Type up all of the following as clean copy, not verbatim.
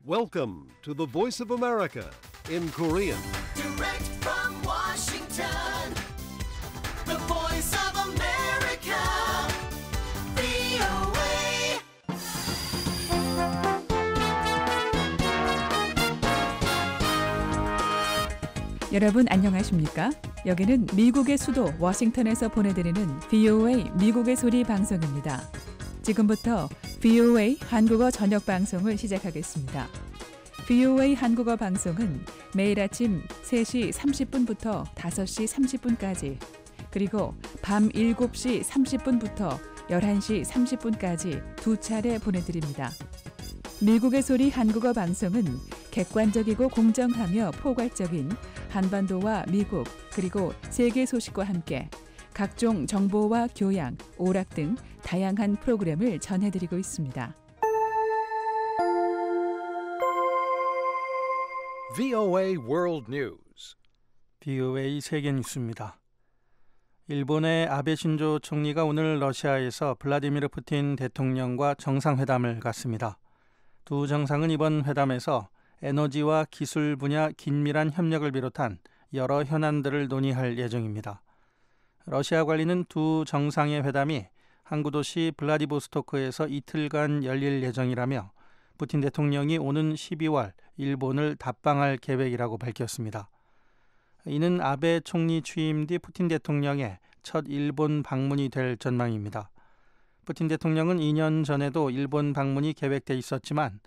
Welcome to the Voice of America in Korean. Direct from Washington, the Voice of America, VOA. 여러분 안녕하십니까? 여기는 미국의 수도 워싱턴에서 보내드리는 VOA 미국의 소리 방송입니다. 지금부터 VOA 한국어 저녁 방송을 시작하겠습니다. VOA 한국어 방송은 매일 아침 3시 30분부터 5시 30분까지 그리고 밤 7시 30분부터 11시 30분까지 두 차례 보내드립니다. 미국의 소리 한국어 방송은 객관적이고 공정하며 포괄적인 한반도와 미국 그리고 세계 소식과 함께 각종 정보와 교양, 오락 등 다양한 프로그램을 전해드리고 있습니다. VOA World News. VOA 세계 뉴스입니다. 일본의 아베 신조 총리가 오늘 러시아에서 블라디미르 푸틴 대통령과 정상회담을 갖습니다. 두 정상은 이번 회담에서 에너지와 기술 분야 긴밀한 협력을 비롯한 여러 현안들을 논의할 예정입니다. 러시아 관리는 두 정상의 회담이 항구 도시 블라디보스토크에서 이틀간 열릴 예정이라며 푸틴 대통령이 오는 12월 일본을 답방할 계획이라고 밝혔습니다. 이는 아베 총리 취임 뒤 푸틴 대통령의 첫 일본 방문이 될 전망입니다. 푸틴 대통령은 2년 전에도 일본 방문이 계획돼 있었지만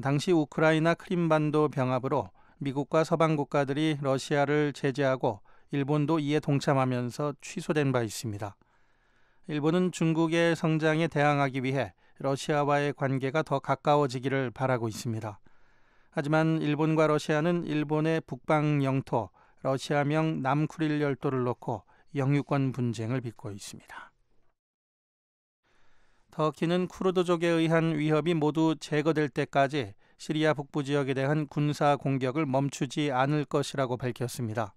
당시 우크라이나 크림반도 병합으로 미국과 서방 국가들이 러시아를 제재하고 일본도 이에 동참하면서 취소된 바 있습니다. 일본은 중국의 성장에 대항하기 위해 러시아와의 관계가 더 가까워지기를 바라고 있습니다. 하지만 일본과 러시아는 일본의 북방 영토 러시아명 남쿠릴 열도를 놓고 영유권 분쟁을 빚고 있습니다. 터키는 쿠르드족에 의한 위협이 모두 제거될 때까지 시리아 북부 지역에 대한 군사 공격을 멈추지 않을 것이라고 밝혔습니다.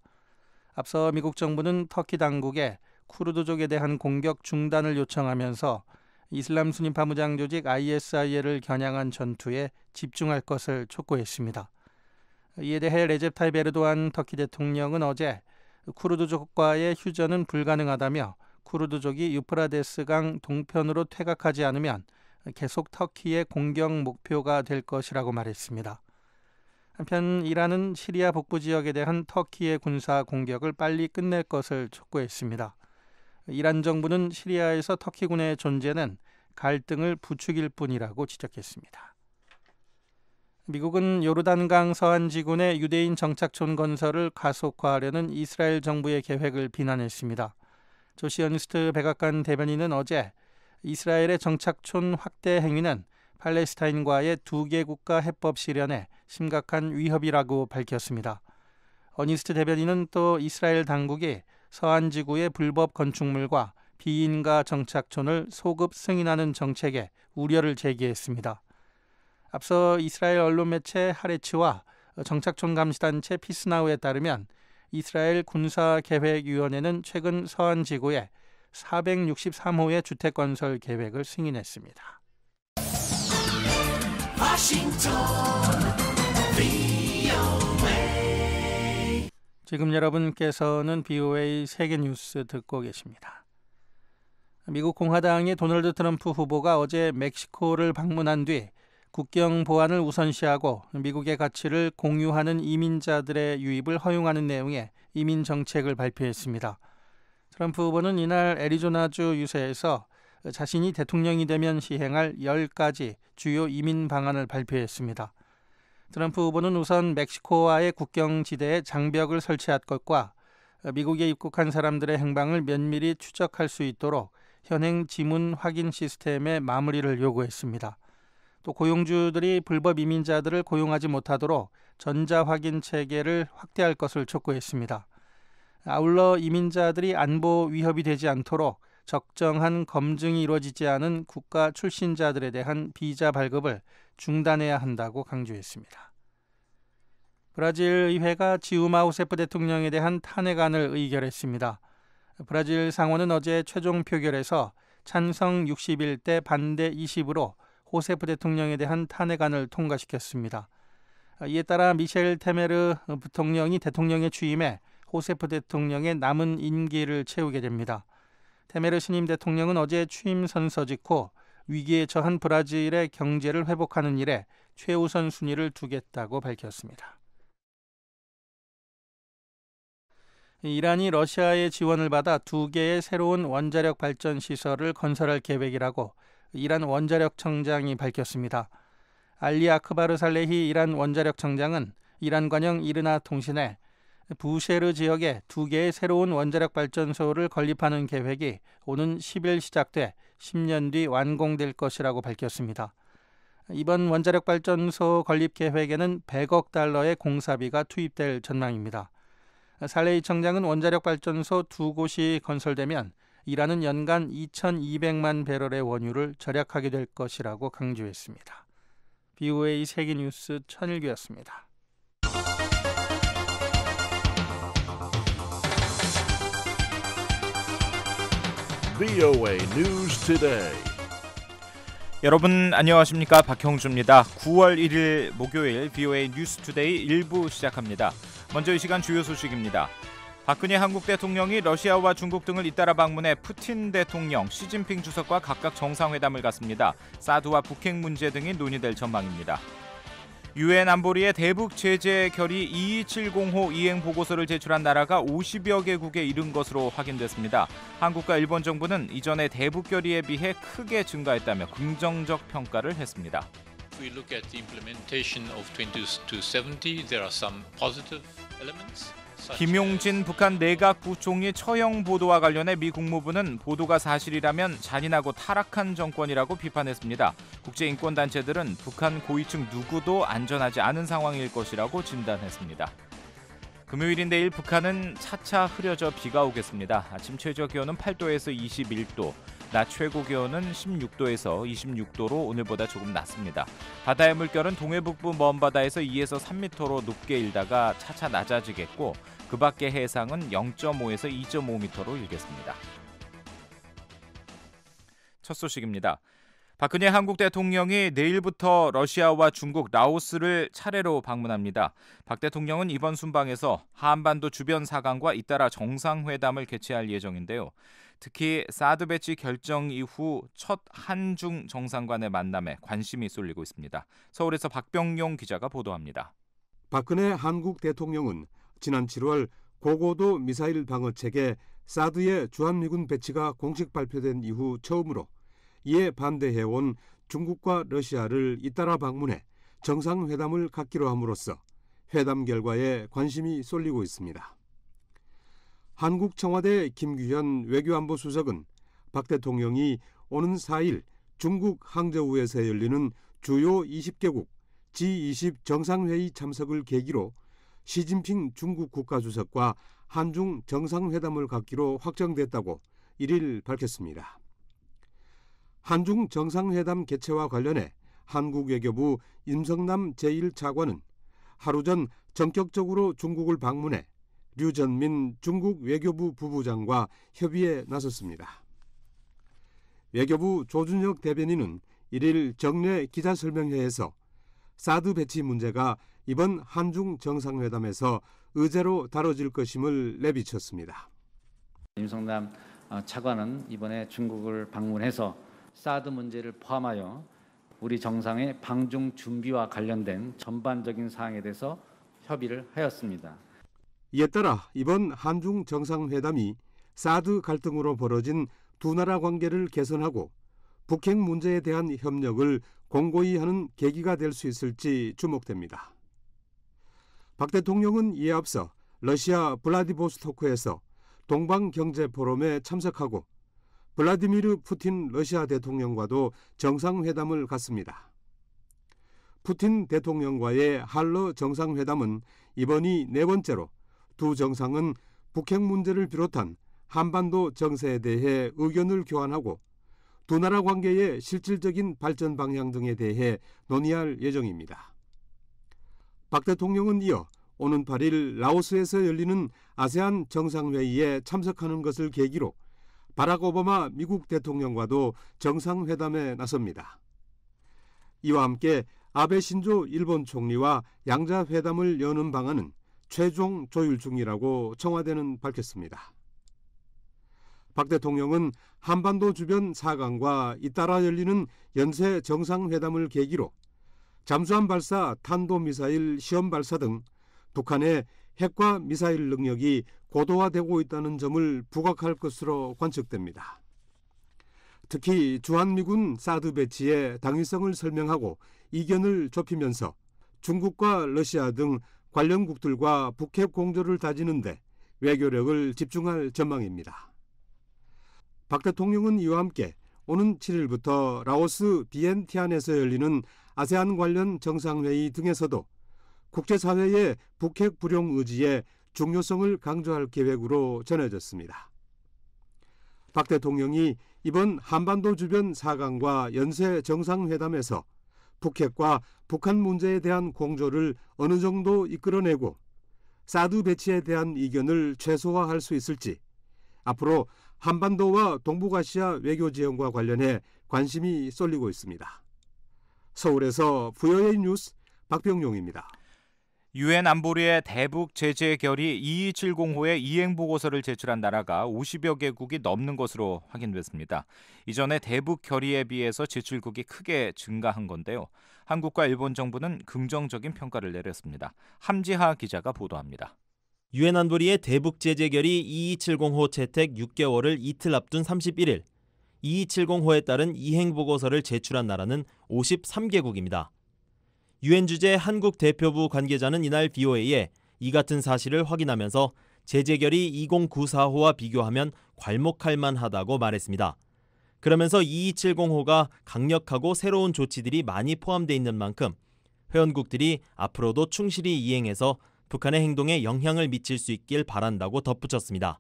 앞서 미국 정부는 터키 당국에 쿠르드족에 대한 공격 중단을 요청하면서 이슬람 순위 파무장 조직 ISIL을 겨냥한 전투에 집중할 것을 촉구했습니다. 이에 대해 레제 타입 에르도안 터키 대통령은 어제 쿠르드족과의 휴전은 불가능하다며 쿠르드족이 유프라데스강 동편으로 퇴각하지 않으면 계속 터키의 공격 목표가 될 것이라고 말했습니다. 한편 이란은 시리아 북부 지역에 대한 터키의 군사 공격을 빨리 끝낼 것을 촉구했습니다. 이란 정부는 시리아에서 터키군의 존재는 갈등을 부추길 뿐이라고 지적했습니다. 미국은 요르단강 서안지군의 유대인 정착촌 건설을 가속화하려는 이스라엘 정부의 계획을 비난했습니다. 조시어니스트 백악관 대변인은 어제 이스라엘의 정착촌 확대 행위는 팔레스타인과의 두 개 국가 해법 실현에 심각한 위협이라고 밝혔습니다. 어니스트 대변인은 또 이스라엘 당국이 서안지구의 불법 건축물과 비인가 정착촌을 소급 승인하는 정책에 우려를 제기했습니다. 앞서 이스라엘 언론 매체 하레츠와 정착촌 감시단체 피스나우에 따르면 이스라엘 군사계획위원회는 최근 서안지구에 463호의 주택건설 계획을 승인했습니다. 지금 여러분께서는 VOA 세계뉴스 듣고 계십니다. 미국 공화당의 도널드 트럼프 후보가 어제 멕시코를 방문한 뒤 국경 보안을 우선시하고 미국의 가치를 공유하는 이민자들의 유입을 허용하는 내용의 이민 정책을 발표했습니다. 트럼프 후보는 이날 애리조나주 유세에서 자신이 대통령이 되면 시행할 10가지 주요 이민 방안을 발표했습니다. 트럼프 후보는 우선 멕시코와의 국경지대에 장벽을 설치할 것과 미국에 입국한 사람들의 행방을 면밀히 추적할 수 있도록 현행 지문 확인 시스템의 마무리를 요구했습니다. 또 고용주들이 불법 이민자들을 고용하지 못하도록 전자확인 체계를 확대할 것을 촉구했습니다. 아울러 이민자들이 안보 위협이 되지 않도록 적정한 검증이 이루어지지 않은 국가 출신자들에 대한 비자 발급을 중단해야 한다고 강조했습니다. 브라질 의회가 지우마 호세프 대통령에 대한 탄핵안을 의결했습니다. 브라질 상원은 어제 최종 표결에서 찬성 61대 반대 20으로 호세프 대통령에 대한 탄핵안을 통과시켰습니다. 이에 따라 미셸 테메르 부통령이 대통령에 취임해 호세프 대통령의 남은 임기를 채우게 됩니다. 테메르 신임 대통령은 어제 취임 선서 짓고 위기에 처한 브라질의 경제를 회복하는 일에 최우선 순위를 두겠다고 밝혔습니다. 이란이 러시아의 지원을 받아 2개의 새로운 원자력 발전 시설을 건설할 계획이라고 이란 원자력 청장이 밝혔습니다. 알리 아크바르 살레히 이란 원자력 청장은 이란 관영 이르나 통신에 부쉐르 지역에 2개의 새로운 원자력 발전소를 건립하는 계획이 오는 10일 시작돼 10년 뒤 완공될 것이라고 밝혔습니다. 이번 원자력 발전소 건립 계획에는 100억 달러의 공사비가 투입될 전망입니다. 살레히 청장은 원자력 발전소 2곳이 건설되면 이란은 연간 2,200만 배럴의 원유를 절약하게 될 것이라고 강조했습니다. BOA 세계뉴스 천일규였습니다. VOA News Today. 여러분 안녕하십니까? 박형주입니다. 9월 1일 목요일 VOA 뉴스 투데이 1부 시작합니다. 먼저 이 시간 주요 소식입니다. 박근혜 한국 대통령이 러시아와 중국 등을 잇따라 방문해 푸틴 대통령, 시진핑 주석과 각각 정상회담을 갖습니다. 사드와 북핵 문제 등이 논의될 전망입니다. 유엔 안보리의 대북 제재 결의 22705 이행 보고서를 제출한 나라가 50여 개국에 이른 것으로 확인됐습니다. 한국과 일본 정부는 이전의 대북 결의에 비해 크게 증가했다며 긍정적 평가를 했습니다. If we look at the implementation of 2270, there are some positive elements. 김용진 북한 내각 부총리 처형 보도와 관련해 미 국무부는 보도가 사실이라면 잔인하고 타락한 정권이라고 비판했습니다. 국제인권단체들은 북한 고위층 누구도 안전하지 않은 상황일 것이라고 진단했습니다. 금요일인 내일 북한은 차차 흐려져 비가 오겠습니다. 아침 최저 기온은 8도에서 21도, 낮 최고 기온은 16도에서 26도로 오늘보다 조금 낮습니다. 바다의 물결은 동해북부 먼바다에서 2에서 3m로 높게 일다가 차차 낮아지겠고 그 밖의 해상은 0.5에서 2.5m로 일겠습니다. 첫 소식입니다. 박근혜 한국 대통령이 내일부터 러시아와 중국, 라오스를 차례로 방문합니다. 박 대통령은 이번 순방에서 한반도 주변 사강과 잇따라 정상회담을 개최할 예정인데요. 특히 사드 배치 결정 이후 첫 한중 정상간의 만남에 관심이 쏠리고 있습니다. 서울에서 박병용 기자가 보도합니다. 박근혜 한국 대통령은 지난 7월 고고도 미사일 방어 체계 사드의 주한미군 배치가 공식 발표된 이후 처음으로 이에 반대해온 중국과 러시아를 잇따라 방문해 정상회담을 갖기로 함으로써 회담 결과에 관심이 쏠리고 있습니다. 한국 청와대 김규현 외교안보 수석은 박 대통령이 오는 4일 중국 항저우에서 열리는 주요 20개국 G20 정상회의 참석을 계기로 시진핑 중국 국가주석과 한중 정상회담을 갖기로 확정됐다고 1일 밝혔습니다. 한중 정상회담 개최와 관련해 한국 외교부 임성남 제1차관은 하루 전 전격적으로 중국을 방문해 류전민 중국 외교부 부부장과 협의에 나섰습니다. 외교부 조준혁 대변인은 1일 정례 기자설명회에서 사드 배치 문제가 이번 한중 정상회담에서 의제로 다뤄질 것임을 내비쳤습니다. 임성남 차관은 이번에 중국을 방문해서 사드 문제를 포함하여 우리 정상의 방중 준비와 관련된 전반적인 사항에 대해서 협의를 하였습니다. 이에 따라 이번 한중 정상회담이 사드 갈등으로 벌어진 두 나라 관계를 개선하고 북핵 문제에 대한 협력을 공고히 하는 계기가 될 수 있을지 주목됩니다. 박 대통령은 이에 앞서 러시아 블라디보스토크에서 동방경제포럼에 참석하고 블라디미르 푸틴 러시아 대통령과도 정상회담을 갖습니다. 푸틴 대통령과의 한러 정상회담은 이번이 네 번째로 두 정상은 북핵 문제를 비롯한 한반도 정세에 대해 의견을 교환하고 두 나라 관계의 실질적인 발전 방향 등에 대해 논의할 예정입니다. 박 대통령은 이어 오는 8일 라오스에서 열리는 아세안 정상회의에 참석하는 것을 계기로 바락 오바마 미국 대통령과도 정상회담에 나섭니다. 이와 함께 아베 신조 일본 총리와 양자 회담을 여는 방안은 최종 조율 중이라고 청와대는 밝혔습니다. 박 대통령은 한반도 주변 사강과 잇따라 열리는 연쇄 정상회담을 계기로 잠수함 발사 탄도미사일 시험 발사 등 북한의 핵과 미사일 능력이 고도화되고 있다는 점을 부각할 것으로 관측됩니다. 특히 주한미군 사드 배치의 당위성을 설명하고 이견을 좁히면서 중국과 러시아 등 관련국들과 북핵 공조를 다지는 데 외교력을 집중할 전망입니다. 박 대통령은 이와 함께 오는 7일부터 라오스 비엔티안에서 열리는 아세안 관련 정상회의 등에서도 국제사회의 북핵 불용 의지의 중요성을 강조할 계획으로 전해졌습니다. 박 대통령이 이번 한반도 주변 사강과 연쇄 정상회담에서 북핵과 북한 문제에 대한 공조를 어느 정도 이끌어내고 사드 배치에 대한 이견을 최소화할 수 있을지 앞으로 한반도와 동북아시아 외교 지형과 관련해 관심이 쏠리고 있습니다. 서울에서 VOA 뉴스 박병용입니다. 유엔 안보리의 대북 제재 결의 2270호의 이행 보고서를 제출한 나라가 50여 개국이 넘는 것으로 확인됐습니다. 이전에 대북 결의에 비해서 제출국이 크게 증가한 건데요. 한국과 일본 정부는 긍정적인 평가를 내렸습니다. 함지하 기자가 보도합니다. 유엔 안보리의 대북 제재 결의 2270호 채택 6개월을 이틀 앞둔 31일, 2270호에 따른 이행 보고서를 제출한 나라는 53개국입니다. 유엔 주재 한국 대표부 관계자는 이날 VOA에 이 같은 사실을 확인하면서 제재 결의 2094호와 비교하면 괄목할 만하다고 말했습니다. 그러면서 2270호가 강력하고 새로운 조치들이 많이 포함되어 있는 만큼 회원국들이 앞으로도 충실히 이행해서 북한의 행동에 영향을 미칠 수 있길 바란다고 덧붙였습니다.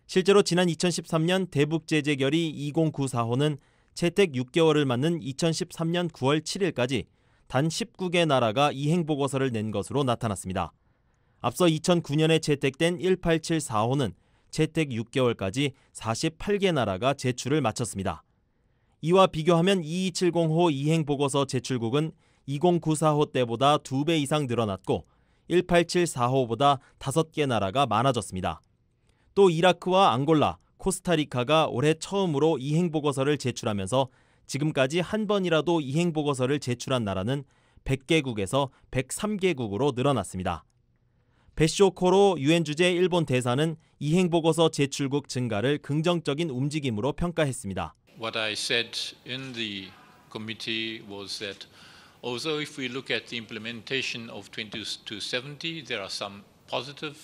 실제로 지난 2013년 대북 제재 결의 2094호는 채택 6개월을 맞는 2013년 9월 7일까지 단 19개 나라가 이행 보고서를 낸 것으로 나타났습니다. 앞서 2009년에 채택된 1874호는 채택 6개월까지 48개 나라가 제출을 마쳤습니다. 이와 비교하면 2270호 이행 보고서 제출국은 2094호 때보다 2배 이상 늘어났고 1874호보다 5개 나라가 많아졌습니다. 또 이라크와 앙골라, 코스타리카가 올해 처음으로 이행 보고서를 제출하면서 지금까지 한 번이라도 이행 보고서를 제출한 나라는 100개국에서 103개국으로 늘어났습니다. 베쇼코로 유엔 주재 일본 대사는 이행 보고서 제출국 증가를 긍정적인 움직임으로 평가했습니다. What I said in the committee was that also if we look at the implementation of 2270, there are some positive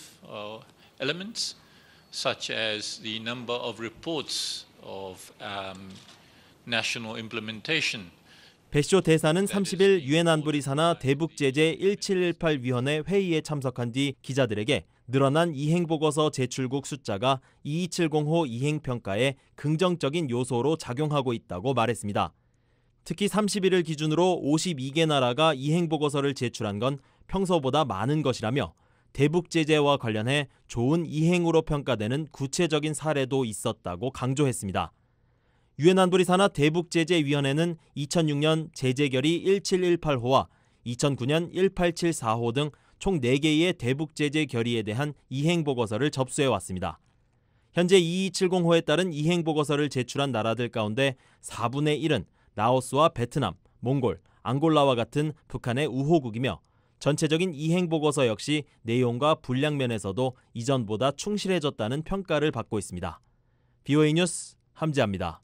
elements, such as the number of reports of national implementation. 베쇼 대사는 30일 유엔 안보리 산하 대북 제재 1718 위원회 회의에 참석한 뒤 기자들에게 늘어난 이행 보고서 제출국 숫자가 2270호 이행 평가에 긍정적인 요소로 작용하고 있다고 말했습니다. 특히 31일 기준으로 52개 나라가 이행 보고서를 제출한 건 평소보다 많은 것이라며 대북 제재와 관련해 좋은 이행으로 평가되는 구체적인 사례도 있었다고 강조했습니다. 유엔 안보리 산하 대북 제재 위원회는 2006년 제재 결의 1718호와 2009년 1874호 등 총 4개의 대북 제재 결의에 대한 이행 보고서를 접수해 왔습니다. 현재 2270호에 따른 이행 보고서를 제출한 나라들 가운데 4분의 1은 라오스와 베트남, 몽골, 앙골라와 같은 북한의 우호국이며 전체적인 이행 보고서 역시 내용과 분량 면에서도 이전보다 충실해졌다는 평가를 받고 있습니다. VOA 뉴스 함지아입니다.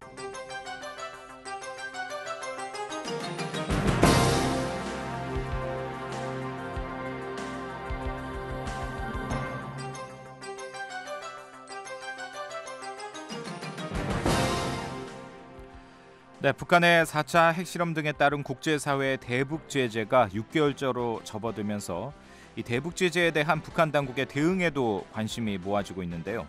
네, 북한의 4차 핵실험 등에 따른 국제사회의 대북 제재가 6개월째로 접어들면서 이 대북 제재에 대한 북한 당국의 대응에도 관심이 모아지고 있는데요.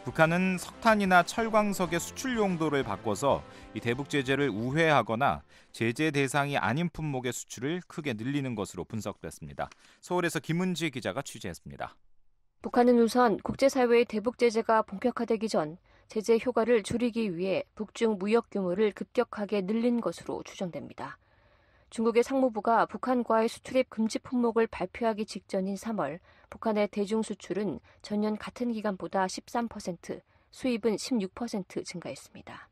북한은 석탄이나 철광석의 수출 용도를 바꿔서 이 대북 제재를 우회하거나 제재 대상이 아닌 품목의 수출을 크게 늘리는 것으로 분석됐습니다. 서울에서 김은지 기자가 취재했습니다. 북한은 우선 국제사회의 대북 제재가 본격화되기 전 제재 효과를 줄이기 위해 북중 무역 규모를 급격하게 늘린 것으로 추정됩니다. 중국의 상무부가 북한과의 수출입 금지 품목을 발표하기 직전인 3월 북한의 대중 수출은 전년 같은 기간보다 13%, 수입은 16% 증가했습니다.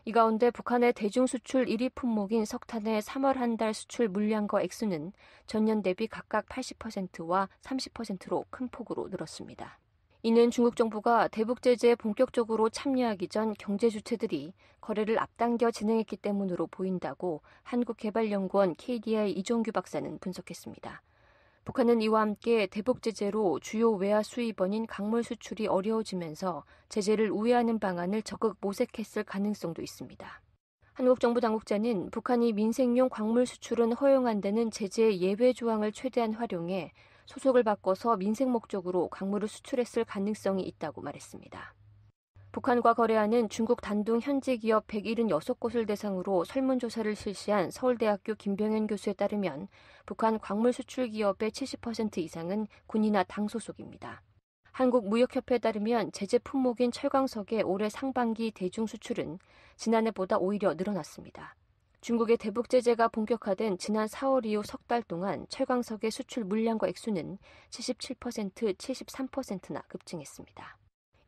이 가운데 북한의 대중 수출 1위 품목인 석탄의 3월 한 달 수출 물량과 액수는 전년 대비 각각 80%와 30%로 큰 폭으로 늘었습니다. 이는 중국 정부가 대북 제재에 본격적으로 참여하기 전 경제 주체들이 거래를 앞당겨 진행했기 때문으로 보인다고 한국개발연구원 KDI 이종규 박사는 분석했습니다. 북한은 이와 함께 대북 제재로 주요 외화 수입원인 광물 수출이 어려워지면서 제재를 우회하는 방안을 적극 모색했을 가능성도 있습니다. 한국 정부 당국자는 북한이 민생용 광물 수출은 허용한다는 제재의 예외 조항을 최대한 활용해 소속을 바꿔서 민생 목적으로 광물을 수출했을 가능성이 있다고 말했습니다. 북한과 거래하는 중국 단둥 현지 기업 176곳을 대상으로 설문조사를 실시한 서울대학교 김병현 교수에 따르면 북한 광물 수출 기업의 70% 이상은 군이나 당 소속입니다. 한국무역협회에 따르면 제재 품목인 철광석의 올해 상반기 대중 수출은 지난해보다 오히려 늘어났습니다. 중국의 대북 제재가 본격화된 지난 4월 이후 석 달 동안 철광석의 수출 물량과 액수는 77%, 73%나 급증했습니다.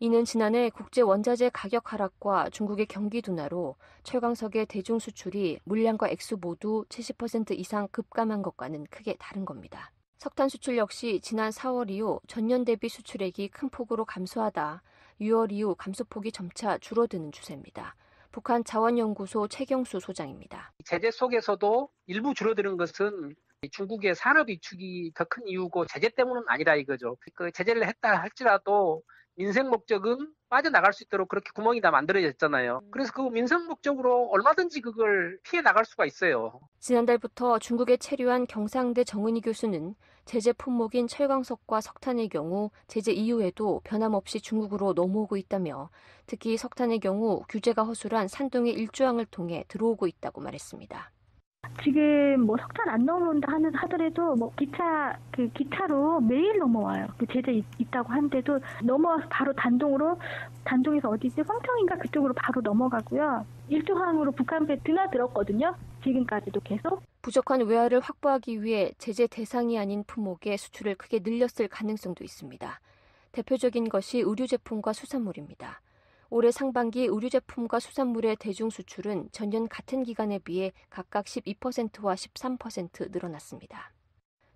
이는 지난해 국제 원자재 가격 하락과 중국의 경기 둔화로 철광석의 대중 수출이 물량과 액수 모두 70% 이상 급감한 것과는 크게 다른 겁니다. 석탄 수출 역시 지난 4월 이후 전년 대비 수출액이 큰 폭으로 감소하다 6월 이후 감소폭이 점차 줄어드는 추세입니다. 북한 자원연구소 최경수 소장입니다. 제재 속에서도 일부 줄어드는 것은 중국의 산업 위축이 더 큰 이유고 제재 때문은 아니라 이거죠. 그 제재를 했다 할지라도 민생 목적은 빠져나갈 수 있도록 그렇게 구멍이 다 만들어졌잖아요. 그래서 그 민생 목적으로 얼마든지 그걸 피해 나갈 수가 있어요. 지난달부터 중국에 체류한 경상대 정은희 교수는 제재 품목인 철광석과 석탄의 경우 제재 이후에도 변함없이 중국으로 넘어오고 있다며 특히 석탄의 경우 규제가 허술한 산둥의 일조항을 통해 들어오고 있다고 말했습니다. 지금 뭐 석탄 안 넘어온다 하더라도 뭐 기차로 매일 넘어와요. 그 제재 있다고 하는데도 넘어와서 바로 단동에서 어디지 황평인가 그쪽으로 바로 넘어가고요. 일조항으로 북한 배 드나들었거든요. 지금까지도 계속. 부족한 외화를 확보하기 위해 제재 대상이 아닌 품목의 수출을 크게 늘렸을 가능성도 있습니다. 대표적인 것이 의류 제품과 수산물입니다. 올해 상반기 의류 제품과 수산물의 대중 수출은 전년 같은 기간에 비해 각각 12%와 13% 늘어났습니다.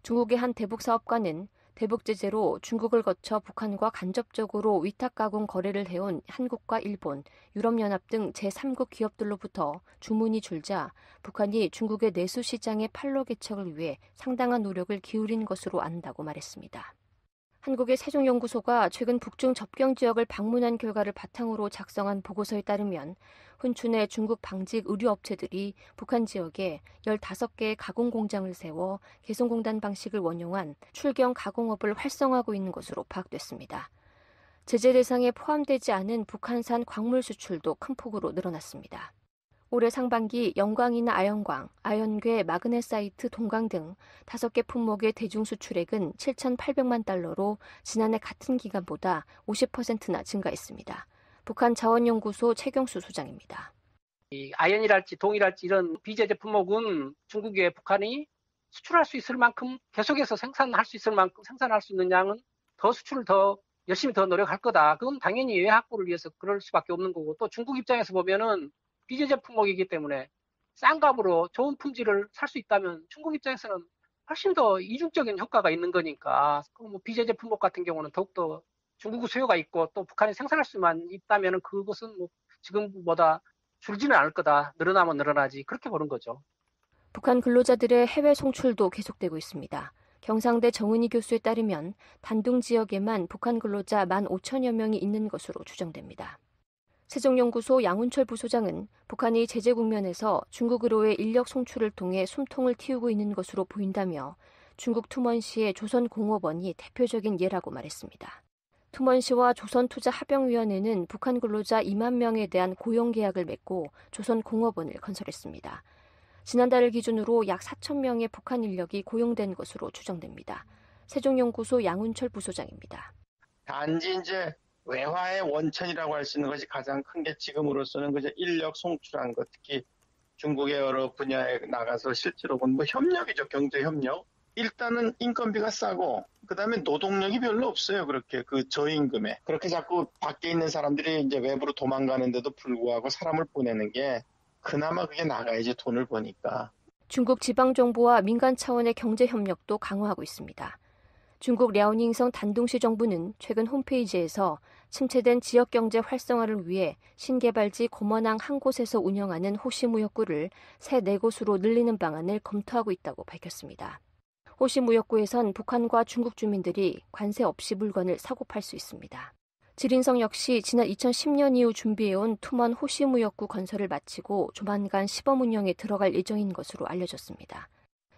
중국의 한 대북 사업가는 대북 제재로 중국을 거쳐 북한과 간접적으로 위탁 가공 거래를 해온 한국과 일본, 유럽연합 등 제3국 기업들로부터 주문이 줄자 북한이 중국의 내수 시장의 판로 개척을 위해 상당한 노력을 기울인 것으로 안다고 말했습니다. 한국의 세종연구소가 최근 북중 접경 지역을 방문한 결과를 바탕으로 작성한 보고서에 따르면 훈춘의 중국 방직 의류업체들이 북한 지역에 15개의 가공 공장을 세워 개성공단 방식을 원용한 출경 가공업을 활성화하고 있는 것으로 파악됐습니다. 제재 대상에 포함되지 않은 북한산 광물 수출도 큰 폭으로 늘어났습니다. 올해 상반기 영광이나 아연광, 아연괴, 마그네사이트, 동광 등 5개 품목의 대중 수출액은 7,800만 달러로 지난해 같은 기간보다 50%나 증가했습니다. 북한 자원연구소 최경수 소장입니다. 이 아연이랄지 동이랄지 이런 비제재 품목은 중국에 북한이 수출할 수 있을 만큼 계속해서 생산할 수 있을 만큼 생산할 수 있는 양은 더 수출을 더 열심히 더 노력할 거다. 그건 당연히 외화 확보를 위해서 그럴 수밖에 없는 거고 또 중국 입장에서 보면은 비제재 품목이기 때문에 싼 값으로 좋은 품질을 살 수 있다면 중국 입장에서는 훨씬 더 이중적인 효과가 있는 거니까 뭐 비제재 품목 같은 경우는 더욱더 중국 수요가 있고 또 북한이 생산할 수만 있다면 그것은 뭐 지금보다 줄지는 않을 거다. 늘어나면 늘어나지. 그렇게 보는 거죠. 북한 근로자들의 해외 송출도 계속되고 있습니다. 경상대 정은희 교수에 따르면 단둥 지역에만 북한 근로자 15,000여 명이 있는 것으로 추정됩니다. 세종연구소 양훈철 부소장은 북한이 제재 국면에서 중국으로의 인력 송출을 통해 숨통을 틔우고 있는 것으로 보인다며 중국 투먼시의 조선공업원이 대표적인 예라고 말했습니다. 투먼시와 조선투자합병위원회는 북한 근로자 2만 명에 대한 고용계약을 맺고 조선공업원을 건설했습니다. 지난달을 기준으로 약 4천 명의 북한 인력이 고용된 것으로 추정됩니다. 세종연구소 양훈철 부소장입니다. 단지 이제 외화의 원천이라고 할 수 있는 것이 가장 큰 게 지금으로서는 그저 인력 송출한 것, 특히 중국의 여러 분야에 나가서 실제로 본 협력이죠. 경제 협력. 일단은 인건비가 싸고 그다음에 노동력이 별로 없어요. 그렇게 그 저임금에. 그렇게 자꾸 밖에 있는 사람들이 이제 외부로 도망가는데도 불구하고 사람을 보내는 게 그나마 그게 나가야지 돈을 버니까. 중국 지방정부와 민간 차원의 경제 협력도 강화하고 있습니다. 중국 랴오닝성 단둥시 정부는 최근 홈페이지에서 침체된 지역경제 활성화를 위해 신개발지 고머낭 한 곳에서 운영하는 호시무역구를 새 4곳으로 늘리는 방안을 검토하고 있다고 밝혔습니다. 호시무역구에선 북한과 중국 주민들이 관세 없이 물건을 사고 팔 수 있습니다. 지린성 역시 지난 2010년 이후 준비해온 투먼 호시무역구 건설을 마치고 조만간 시범 운영에 들어갈 예정인 것으로 알려졌습니다.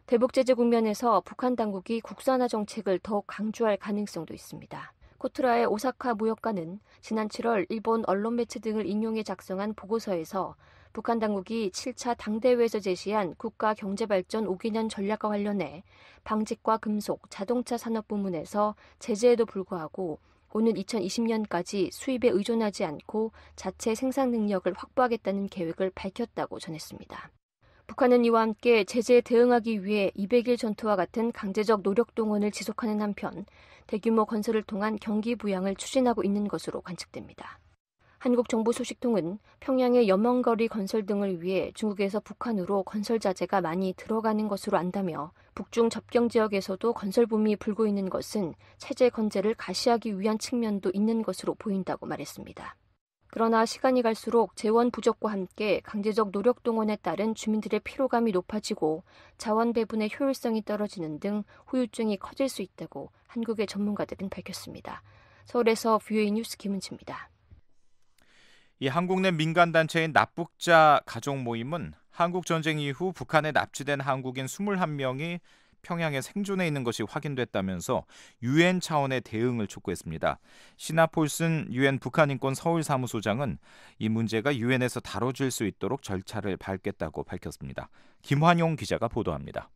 대북 제재 국면에서 북한 당국이 국산화 정책을 더욱 강조할 가능성도 있습니다. 코트라의 오사카 무역가는 지난 7월 일본 언론 매체 등을 인용해 작성한 보고서에서 북한 당국이 7차 당대회에서 제시한 국가 경제발전 5개년 전략과 관련해 방직과 금속, 자동차 산업 부문에서 제재에도 불구하고 오는 2020년까지 수입에 의존하지 않고 자체 생산 능력을 확보하겠다는 계획을 밝혔다고 전했습니다. 북한은 이와 함께 제재에 대응하기 위해 200일 전투와 같은 강제적 노력 동원을 지속하는 한편 대규모 건설을 통한 경기 부양을 추진하고 있는 것으로 관측됩니다. 한국 정부 소식통은 평양의 여멍거리 건설 등을 위해 중국에서 북한으로 건설 자재가 많이 들어가는 것으로 안다며 북중 접경 지역에서도 건설붐이 불고 있는 것은 체제 건재를 가시하기 위한 측면도 있는 것으로 보인다고 말했습니다. 그러나 시간이 갈수록 재원 부족과 함께 강제적 노력 동원에 따른 주민들의 피로감이 높아지고 자원 배분의 효율성이 떨어지는 등 후유증이 커질 수 있다고 한국의 전문가들은 밝혔습니다. 서울에서 VOA 뉴스 김은지입니다. 이 한국 내 민간단체인 납북자 가족 모임은 한국 전쟁 이후 북한에 납치된 한국인 21명이 평양에 생존해 있는 것이 확인됐다면서 유엔 차원의 대응을 촉구했습니다. 시나 폴슨 유엔 북한인권 서울사무소장은 이 문제가 유엔에서 다뤄질 수 있도록 절차를 밟겠다고 밝혔습니다. 김환용 기자가 보도합니다.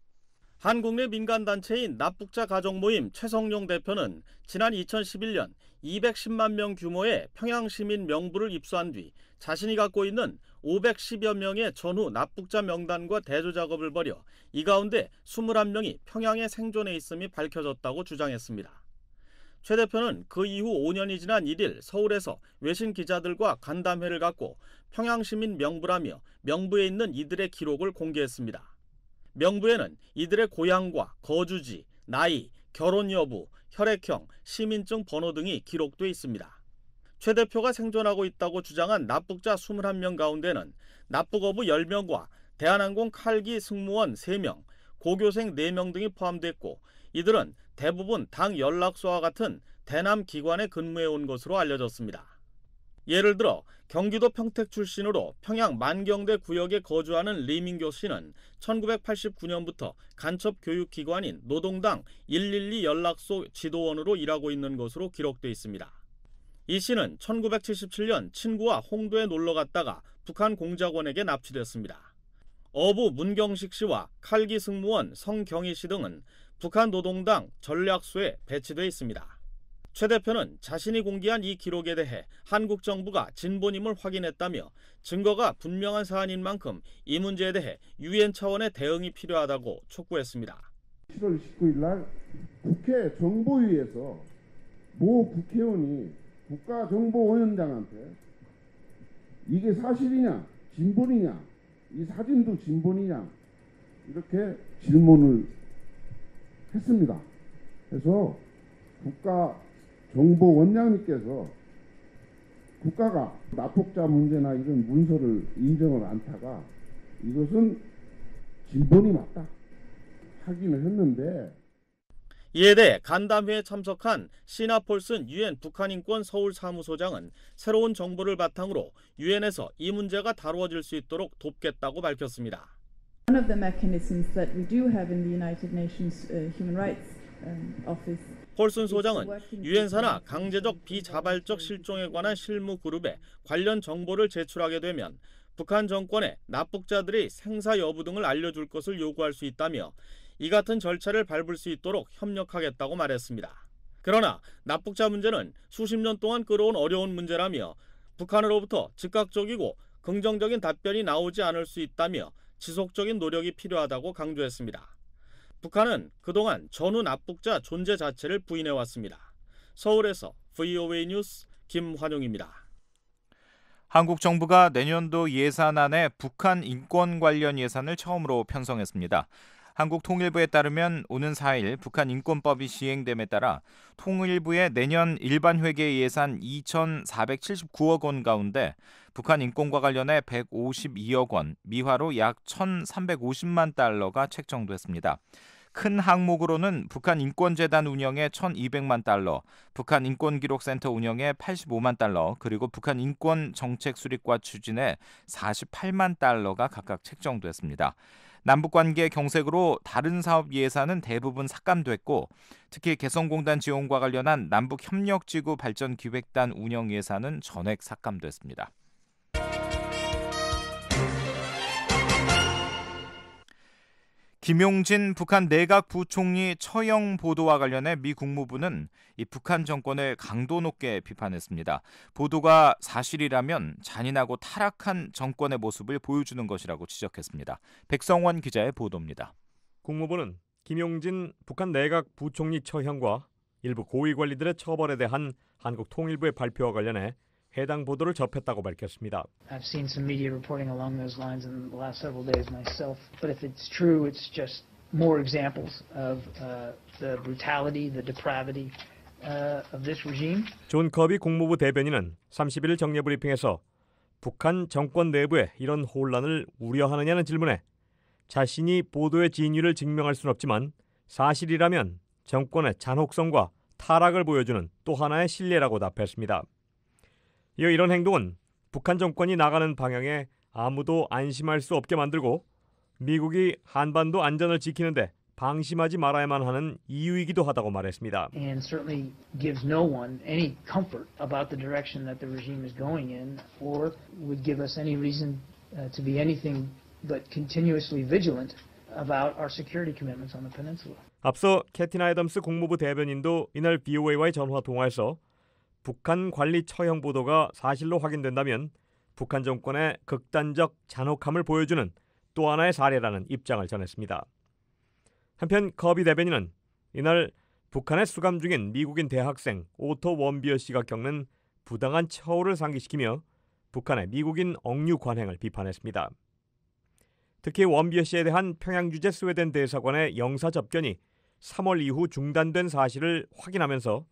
한국 내 민간단체인 납북자 가족 모임 최성용 대표는 지난 2011년 210만 명 규모의 평양 시민 명부를 입수한 뒤 자신이 갖고 있는 510여 명의 전후 납북자 명단과 대조 작업을 벌여 이 가운데 21명이 평양에 생존해 있음이 밝혀졌다고 주장했습니다. 최 대표는 그 이후 5년이 지난 1일 서울에서 외신 기자들과 간담회를 갖고 평양 시민 명부라며 명부에 있는 이들의 기록을 공개했습니다. 명부에는 이들의 고향과 거주지, 나이, 결혼 여부, 혈액형, 시민증 번호 등이 기록돼 있습니다. 최 대표가 생존하고 있다고 주장한 납북자 21명 가운데는 납북어부 10명과 대한항공 칼기 승무원 3명, 고교생 4명 등이 포함됐고 이들은 대부분 당 연락소와 같은 대남 기관에 근무해온 것으로 알려졌습니다. 예를 들어 경기도 평택 출신으로 평양 만경대 구역에 거주하는 리민교 씨는 1989년부터 간첩 교육기관인 노동당 112 연락소 지도원으로 일하고 있는 것으로 기록돼 있습니다. 이 씨는 1977년 친구와 홍도에 놀러 갔다가 북한 공작원에게 납치됐습니다. 어부 문경식 씨와 칼기 승무원 성경희 씨 등은 북한 노동당 전략소에 배치돼 있습니다. 최 대표는 자신이 공개한 이 기록에 대해 한국 정부가 진본임을 확인했다며 증거가 분명한 사안인 만큼 이 문제에 대해 유엔 차원의 대응이 필요하다고 촉구했습니다. 7월 19일 날 국회 정보위에서 모 국회의원이 국가정보원장한테 이게 사실이냐 진본이냐 이 사진도 진본이냐 이렇게 질문을 했습니다. 그래서 국가정보원장님께서 국가가 납북자 문제나 이런 문서를 인정을 않다가 이것은 진본이 맞다 하기는 했는데 이에 대해 간담회에 참석한 시나 폴슨 유엔 북한인권 서울사무소장은 새로운 정보를 바탕으로 유엔에서 이 문제가 다루어질 수 있도록 돕겠다고 밝혔습니다. One of the mechanisms that we do have in the United Nations Human Rights Office. 폴슨 소장은 유엔 산하 강제적 비자발적 실종에 관한 실무 그룹에 관련 정보를 제출하게 되면 북한 정권에 납북자들의 생사 여부 등을 알려줄 것을 요구할 수 있다며 이 같은 절차를 밟을 수 있도록 협력하겠다고 말했습니다. 그러나 납북자 문제는 수십 년 동안 끌어온 어려운 문제라며 북한으로부터 즉각적이고 긍정적인 답변이 나오지 않을 수 있다며 지속적인 노력이 필요하다고 강조했습니다. 북한은 그동안 전후 납북자 존재 자체를 부인해왔습니다. 서울에서 VOA 뉴스 김환용입니다. 한국 정부가 내년도 예산안에 북한 인권 관련 예산을 처음으로 편성했습니다. 한국통일부에 따르면 오는 4일 북한 인권법이 시행됨에 따라 통일부의 내년 일반 회계 예산 2,479억 원 가운데 북한 인권과 관련해 152억 원, 미화로 약 1,350만 달러가 책정됐습니다. 큰 항목으로는 북한 인권재단 운영에 1,200만 달러, 북한 인권기록센터 운영에 85만 달러, 그리고 북한 인권 정책 수립과 추진에 48만 달러가 각각 책정됐습니다. 남북관계 경색으로 다른 사업 예산은 대부분 삭감됐고 특히 개성공단 지원과 관련한 남북협력지구 발전기획단 운영 예산은 전액 삭감됐습니다. 김용진 북한 내각 부총리 처형 보도와 관련해 미 국무부는 이 북한 정권을 강도 높게 비판했습니다. 보도가 사실이라면 잔인하고 타락한 정권의 모습을 보여주는 것이라고 지적했습니다. 백성원 기자의 보도입니다. 국무부는 김용진 북한 내각 부총리 처형과 일부 고위 관리들의 처벌에 대한 한국 통일부의 발표와 관련해 해당 보도를 접했다고 밝혔습니다. I've seen some media reporting along those lines in the last several days myself. But if it's true, it's just more examples of the brutality, the depravity of this regime. 존 커비 국무부 대변인은 31일 정례 브리핑에서 북한 정권 내부에 이런 혼란을 우려하느냐는 질문에 자신이 보도의 진위를 증명할 수는 없지만 사실이라면 정권의 잔혹성과 타락을 보여주는 또 하나의 신뢰라고 답했습니다. 이어 이런 행동은 북한 정권이 나가는 방향에 아무도 안심할 수 없게 만들고 미국이 한반도 안전을 지키는데 방심하지 말아야만 하는 이유이기도 하다고 말했습니다. And certainly gives no one any comfort about the direction that the regime is going in or would give us any reason to be anything but continuously vigilant about our security commitments on the peninsula. 앞서 캐틴 애덤스 국무부 대변인도 이날 BOA와의 전화 통화에서 북한 관리 처형 보도가 사실로 확인된다면 북한 정권의 극단적 잔혹함을 보여주는 또 하나의 사례라는 입장을 전했습니다. 한편 커비 대변인은 이날 북한에 수감 중인 미국인 대학생 오토 원비어 씨가 겪는 부당한 처우를 상기시키며 북한의 미국인 억류 관행을 비판했습니다. 특히 원비어 씨에 대한 평양 주재 스웨덴 대사관의 영사 접견이 3월 이후 중단된 사실을 확인하면서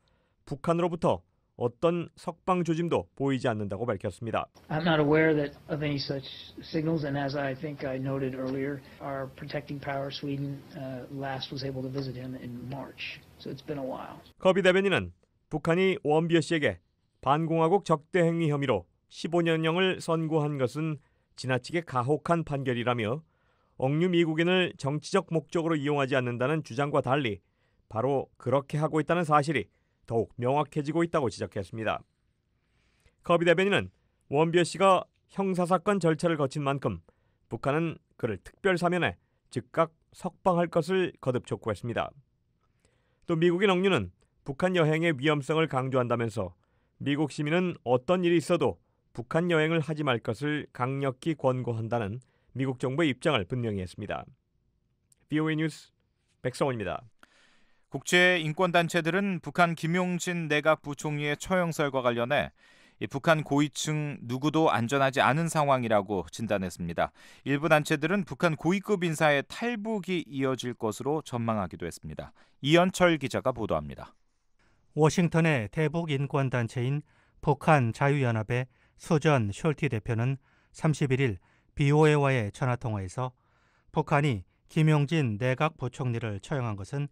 북한으로부터 어떤 석방 조짐도 보이지 않는다고 밝혔습니다. I'm not aware of any such signals, and as I think I noted earlier, our protecting power, Sweden, last was able to visit him in March, so it's been a while. 커비 대변인은 북한이 원비어 씨에게 반공화국 적대 행위 혐의로 15년형을 선고한 것은 지나치게 가혹한 판결이라며 억류 미국인을 정치적 목적으로 이용하지 않는다는 주장과 달리 바로 그렇게 하고 있다는 사실이 더욱 명확해지고 있다고 지적했습니다. 커비 대변인은 원비어 씨가 형사사건 절차를 거친 만큼 북한은 그를 특별 사면해 즉각 석방할 것을 거듭 촉구했습니다. 또 미국인 억류는 북한 여행의 위험성을 강조한다면서 미국 시민은 어떤 일이 있어도 북한 여행을 하지 말 것을 강력히 권고한다는 미국 정부의 입장을 분명히 했습니다. VOA 뉴스 백성원입니다. 국제인권단체들은 북한 김용진 내각 부총리의 처형설과 관련해 북한 고위층 누구도 안전하지 않은 상황이라고 진단했습니다. 일부 단체들은 북한 고위급 인사의 탈북이 이어질 것으로 전망하기도 했습니다. 이현철 기자가 보도합니다. 워싱턴의 대북 인권단체인 북한 자유연합의 수전 숄티 대표는 31일 BOA와의 전화통화에서 북한이 김용진 내각 부총리를 처형한 것은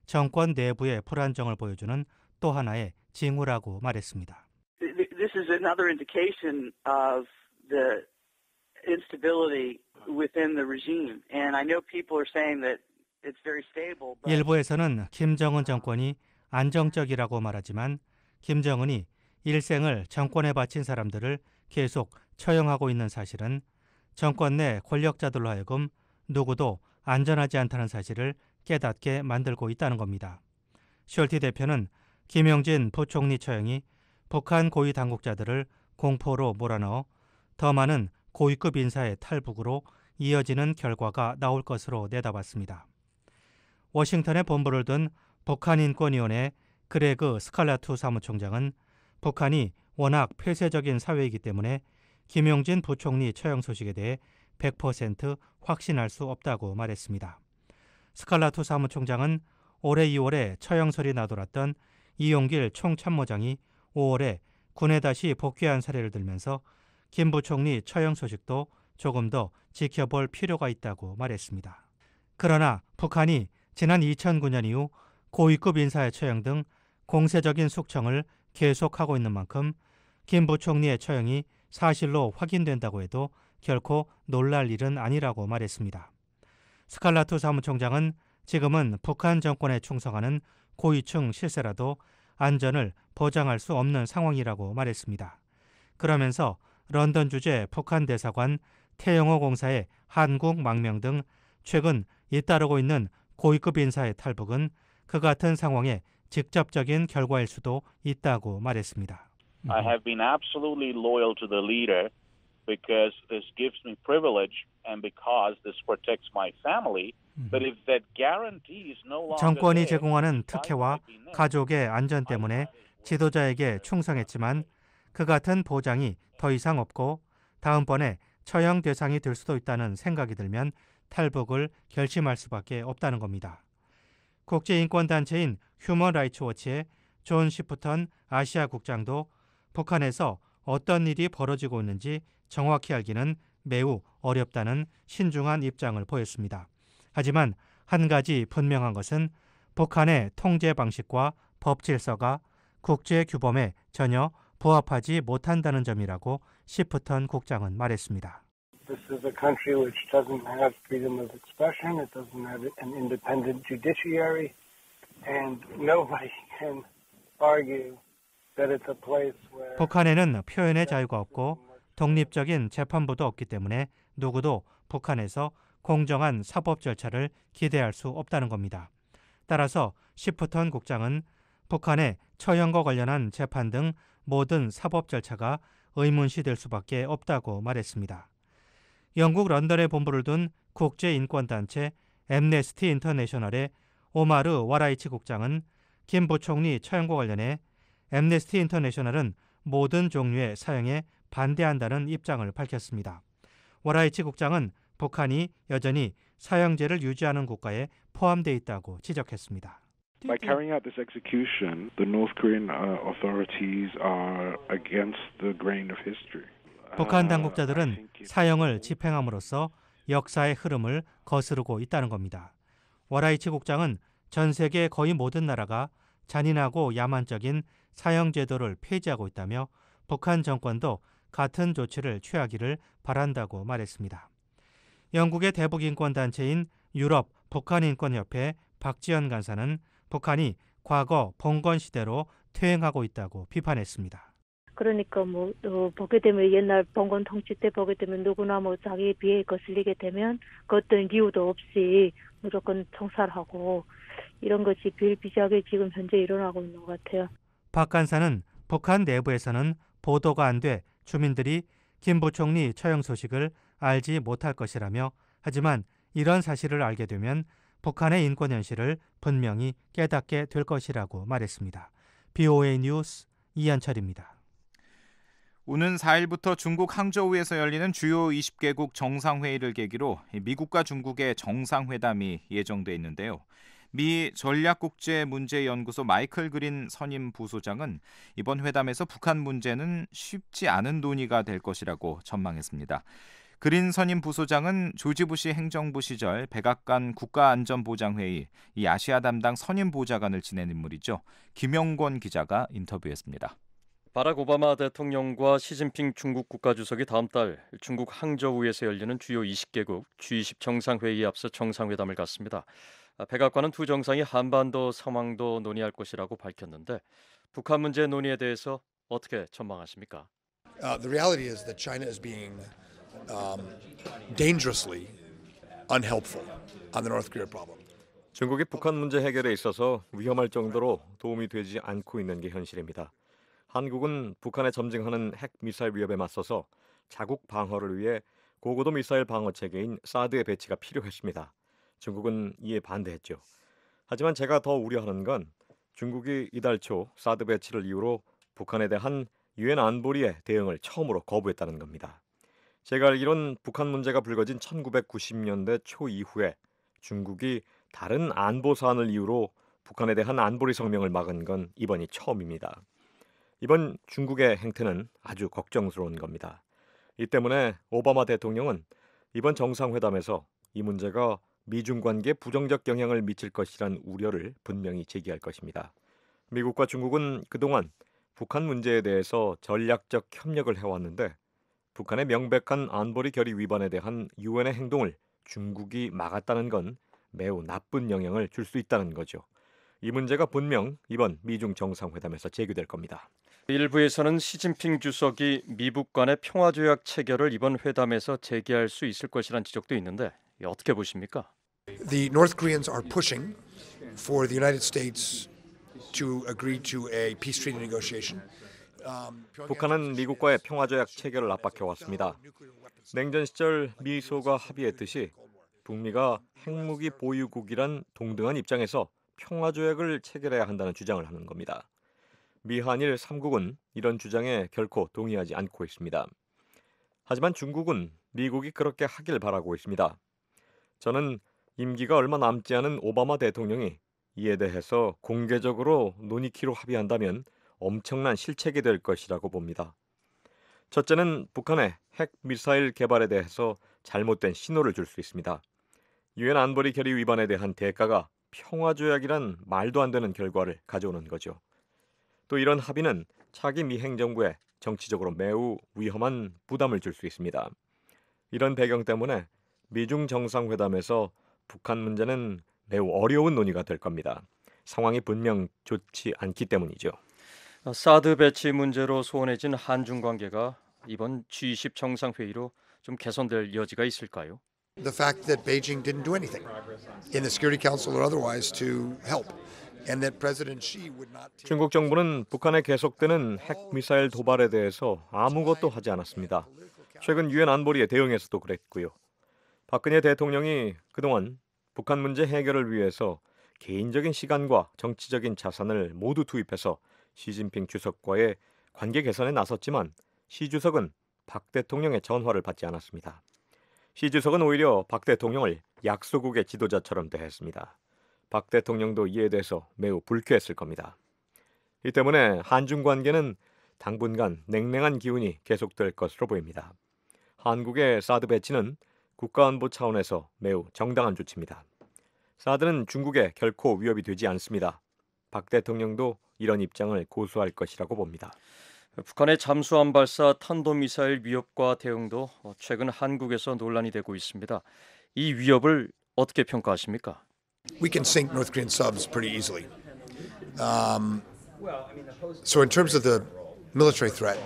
정권 내부의 불안정을 보여주는 또 하나의 징후라고 말했습니다. This is another indication of the instability within the regime. And I know people are saying that it's very stable. But... 일부에서는 김정은 정권이 안정적이라고 말하지만 김정은이 일생을 정권에 바친 사람들을 계속 처형하고 있는 사실은 정권 내 권력자들로 하여금 누구도 안전하지 않다는 사실을 깨닫게 만들고 있다는 겁니다. 숄티 대표는 김용진 부총리 처형이 북한 고위 당국자들을 공포로 몰아넣어 더 많은 고위급 인사의 탈북으로 이어지는 결과가 나올 것으로 내다봤습니다. 워싱턴에 본부를 둔 북한인권위원회 그레그 스칼라투 사무총장은 북한이 워낙 폐쇄적인 사회이기 때문에 김용진 부총리 처형 소식에 대해 100% 확신할 수 없다고 말했습니다. 스칼라투 사무총장은 올해 2월에 처형설이 나돌았던 이용길 총참모장이 5월에 군에 다시 복귀한 사례를 들면서 김 부총리 처형 소식도 조금 더 지켜볼 필요가 있다고 말했습니다. 그러나 북한이 지난 2009년 이후 고위급 인사의 처형 등 공세적인 숙청을 계속하고 있는 만큼 김 부총리의 처형이 사실로 확인된다고 해도 결코 놀랄 일은 아니라고 말했습니다. 스칼라투 사무총장은 지금은 북한 정권에 충성하는 고위층 실세라도 안전을 보장할 수 없는 상황이라고 말했습니다. 그러면서 런던 주재 북한 대사관 태영호 공사의 한국 망명 등 최근 잇따르고 있는 고위급 인사의 탈북은 그 같은 상황의 직접적인 결과일 수도 있다고 말했습니다. I have been absolutely loyal to the leader because this gives me privilege and because this protects my family. But if that guarantee is no longer 정권이 there, 제공하는 특혜와 가족의 안전 때문에 지도자에게 충성했지만 그 같은 보장이 더 이상 없고 다음번에 처형 대상이 될 수도 있다는 생각이 들면 탈북을 결심할 수밖에 없다는 겁니다. 국제인권단체인 휴먼 라이츠 워치의 존 시프턴 아시아 국장도 북한에서 어떤 일이 벌어지고 있는지 정확히 알기는 매우 어렵다는 신중한 입장을 보였습니다. 하지만 한 가지 분명한 것은 북한의 통제 방식과 법 질서가 국제 규범에 전혀 부합하지 못한다는 점이라고 시프턴 국장은 말했습니다. This is a country which doesn't have freedom of expression. It doesn't have an independent judiciary, and nobody can argue that it's a place where 북한에는 표현의 자유가 없고 독립적인 재판부도 없기 때문에 누구도 북한에서 공정한 사법 절차를 기대할 수 없다는 겁니다. 따라서 시프턴 국장은 북한의 처형과 관련한 재판 등 모든 사법 절차가 의문시될 수밖에 없다고 말했습니다. 영국 런던에 본부를 둔 국제인권단체 앰네스티 인터내셔널의 오마르 와라이치 국장은 김 부총리 처형과 관련해 앰네스티 인터내셔널은 모든 종류의 사형에 반대한다는 입장을 밝혔습니다. 와라이치 국장은 북한이 여전히 사형제를 유지하는 국가에 포함되어 있다고 지적했습니다. By carrying out this execution, the North Korean authorities are against the grain of history. 북한 당국자들은 사형을 집행함으로써 역사의 흐름을 거스르고 있다는 겁니다. 와라이치 국장은 전 세계 거의 모든 나라가 잔인하고 야만적인 사형 제도를 폐지하고 있다며 북한 정권도 같은 조치를 취하기를 바란다고 말했습니다. 영국의 대북인권단체인 유럽 북한인권협회 박지연 간사는 북한이 과거 봉건 시대로 퇴행하고 있다고 비판했습니다. 그러니까 보게 되면 옛날 봉건 통치 때 보게 되면 누구나 자기 비에 거슬리게 되면 그 어떤 이유도 없이 무조건 총살하고 이런 것이 비일비재하게 지금 현재 일어나고 있는 것 같아요. 박 간사는 북한 내부에서는 보도가 안 돼 주민들이 김 부총리 처형 소식을 알지 못할 것이라며 하지만 이런 사실을 알게 되면 북한의 인권 현실을 분명히 깨닫게 될 것이라고 말했습니다. BOA 뉴스 이한철입니다. 오는 4일부터 중국 항저우에서 열리는 주요 20개국 정상회의를 계기로 미국과 중국의 정상회담이 예정돼 있는데요. 미 전략국제문제연구소 마이클 그린 선임 부소장은 이번 회담에서 북한 문제는 쉽지 않은 논의가 될 것이라고 전망했습니다. 그린 선임 부소장은 조지 부시 행정부 시절 백악관 국가안전보장회의 이 아시아 담당 선임 보좌관을 지낸 인물이죠. 김영권 기자가 인터뷰했습니다. 바락 오바마 대통령과 시진핑 중국 국가주석이 다음 달 중국 항저우에서 열리는 주요 20개국 G20 정상회의에 앞서 정상회담을 갖습니다. 백악관은 두 정상이 한반도 상황도 논의할 것이라고 밝혔는데 북한 문제 논의에 대해서 어떻게 전망하십니까? The reality is that China is being dangerously unhelpful on the North Korea problem. 중국이 북한 문제 해결에 있어서 위험할 정도로 도움이 되지 않고 있는 게 현실입니다. 한국은 북한에 점증하는 핵 미사일 위협에 맞서서 자국 방어를 위해 고고도 미사일 방어 체계인 사드의 배치가 필요했습니다. 중국은 이에 반대했죠. 하지만 제가 더 우려하는 건 중국이 이달 초 사드 배치를 이유로 북한에 대한 유엔 안보리의 대응을 처음으로 거부했다는 겁니다. 제가 알기론 북한 문제가 불거진 1990년대 초 이후에 중국이 다른 안보 사안을 이유로 북한에 대한 안보리 성명을 막은 건 이번이 처음입니다. 이번 중국의 행태는 아주 걱정스러운 겁니다. 이 때문에 오바마 대통령은 이번 정상회담에서 이 문제가 미중 관계에 부정적 영향을 미칠 것이란 우려를 분명히 제기할 것입니다. 미국과 중국은 그동안 북한 문제에 대해서 전략적 협력을 해왔는데 북한의 명백한 안보리 결의 위반에 대한 유엔의 행동을 중국이 막았다는 건 매우 나쁜 영향을 줄 수 있다는 거죠. 이 문제가 분명 이번 미중 정상회담에서 제기될 겁니다. 일부에서는 시진핑 주석이 미북 간의 평화조약 체결을 이번 회담에서 제기할 수 있을 것이라는 지적도 있는데 어떻게 보십니까? The North Koreans are pushing for the United States to agree to a peace treaty negotiation. 북한은 미국과의 평화조약 체결을 압박해왔습니다. 냉전 시절 미소가 합의했듯이 북미가 핵무기 보유국이란 동등한 입장에서 평화조약을 체결해야 한다는 주장을 하는 겁니다. 미한일 3국은 이런 주장에 결코 동의하지 않고 있습니다. 하지만 중국은 미국이 그렇게 하길 바라고 있습니다. 저는 임기가 얼마 남지 않은 오바마 대통령이 이에 대해서 공개적으로 논의키로 합의한다면 엄청난 실책이 될 것이라고 봅니다. 첫째는 북한의 핵 미사일 개발에 대해서 잘못된 신호를 줄 수 있습니다. 유엔 안보리 결의 위반에 대한 대가가 평화조약이란 말도 안 되는 결과를 가져오는 거죠. 또 이런 합의는 차기 미 행정부에 정치적으로 매우 위험한 부담을 줄 수 있습니다. 이런 배경 때문에 미중 정상회담에서 북한 문제는 매우 어려운 논의가 될 겁니다. 상황이 분명 좋지 않기 때문이죠. 사드 배치 문제로 소원해진 한중 관계가 이번 G20 정상회의로 좀 개선될 여지가 있을까요? The fact that Beijing didn't do anything in the Security Council or otherwise to help, and that President Xi would not. 중국 정부는 북한의 계속되는 핵 미사일 도발에 대해서 아무것도 하지 않았습니다. 최근 유엔 안보리에 대응해서도 그랬고요. 박근혜 대통령이 그동안 북한 문제 해결을 위해서 개인적인 시간과 정치적인 자산을 모두 투입해서 시진핑 주석과의 관계 개선에 나섰지만 시 주석은 박 대통령의 전화를 받지 않았습니다. 시 주석은 오히려 박 대통령을 약소국의 지도자처럼 대했습니다. 박 대통령도 이에 대해서 매우 불쾌했을 겁니다. 이 때문에 한중 관계는 당분간 냉랭한 기운이 계속될 것으로 보입니다. 한국의 사드 배치는 국가안보 차원에서 매우 정당한 조치입니다. 사드는 중국에 결코 위협이 되지 않습니다. 박 대통령도 이런 입장을 고수할 것이라고 봅니다. 북한의 잠수함 발사 탄도미사일 위협과 대응도 최근 한국에서 논란이 되고 있습니다. 이 위협을 어떻게 평가하십니까? We can sink North Korean subs pretty easily. So in terms of the military threat,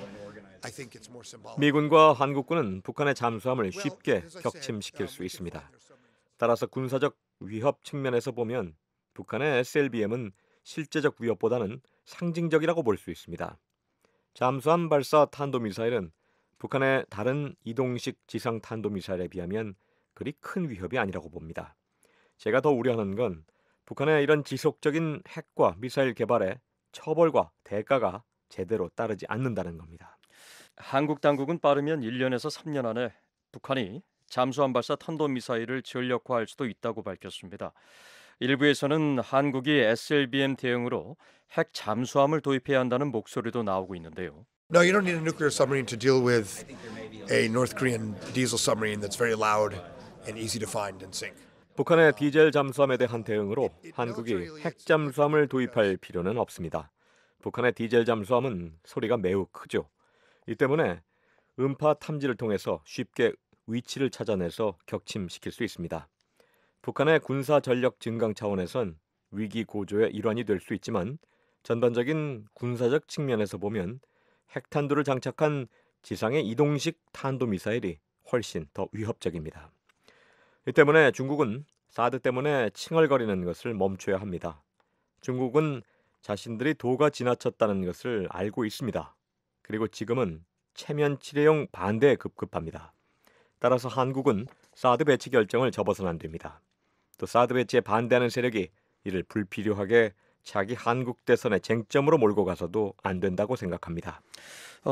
I think it's more symbolic. 미군과 한국군은 북한의 잠수함을 쉽게 격침시킬 수 있습니다. 따라서 군사적 위협 측면에서 보면 북한의 SLBM은 실제적 위협보다는 상징적이라고 볼 수 있습니다. 잠수함 발사 탄도미사일은 북한의 다른 이동식 지상 탄도미사일에 비하면 그리 큰 위협이 아니라고 봅니다. 제가 더 우려하는 건 북한의 이런 지속적인 핵과 미사일 개발에 처벌과 대가가 제대로 따르지 않는다는 겁니다. 한국 당국은 빠르면 1년에서 3년 안에 북한이 잠수함 발사 탄도미사일을 전력화할 수도 있다고 밝혔습니다. 일부에서는 한국이 SLBM 대응으로 핵 잠수함을 도입해야 한다는 목소리도 나오고 있는데요. No, you don't need a nuclear submarine to deal with a North Korean diesel submarine that's very loud and easy to find and sink. 북한의 디젤 잠수함에 대한 대응으로 한국이 핵 잠수함을 도입할 필요는 없습니다. 북한의 디젤 잠수함은 소리가 매우 크죠. 이 때문에 음파 탐지를 통해서 쉽게 위치를 찾아내서 격침시킬 수 있습니다. 북한의 군사 전력 증강 차원에선 위기 고조의 일환이 될 수 있지만 전반적인 군사적 측면에서 보면 핵탄두를 장착한 지상의 이동식 탄도미사일이 훨씬 더 위협적입니다. 이 때문에 중국은 사드 때문에 칭얼거리는 것을 멈춰야 합니다. 중국은 자신들이 도가 지나쳤다는 것을 알고 있습니다. 그리고 지금은 체면 치레용 반대에 급급합니다. 따라서 한국은 사드 배치 결정을 접어서는 안 됩니다. 또 사드 배치에 반대하는 세력이 이를 불필요하게 자기 한국 대선의 쟁점으로 몰고 가서도 안 된다고 생각합니다.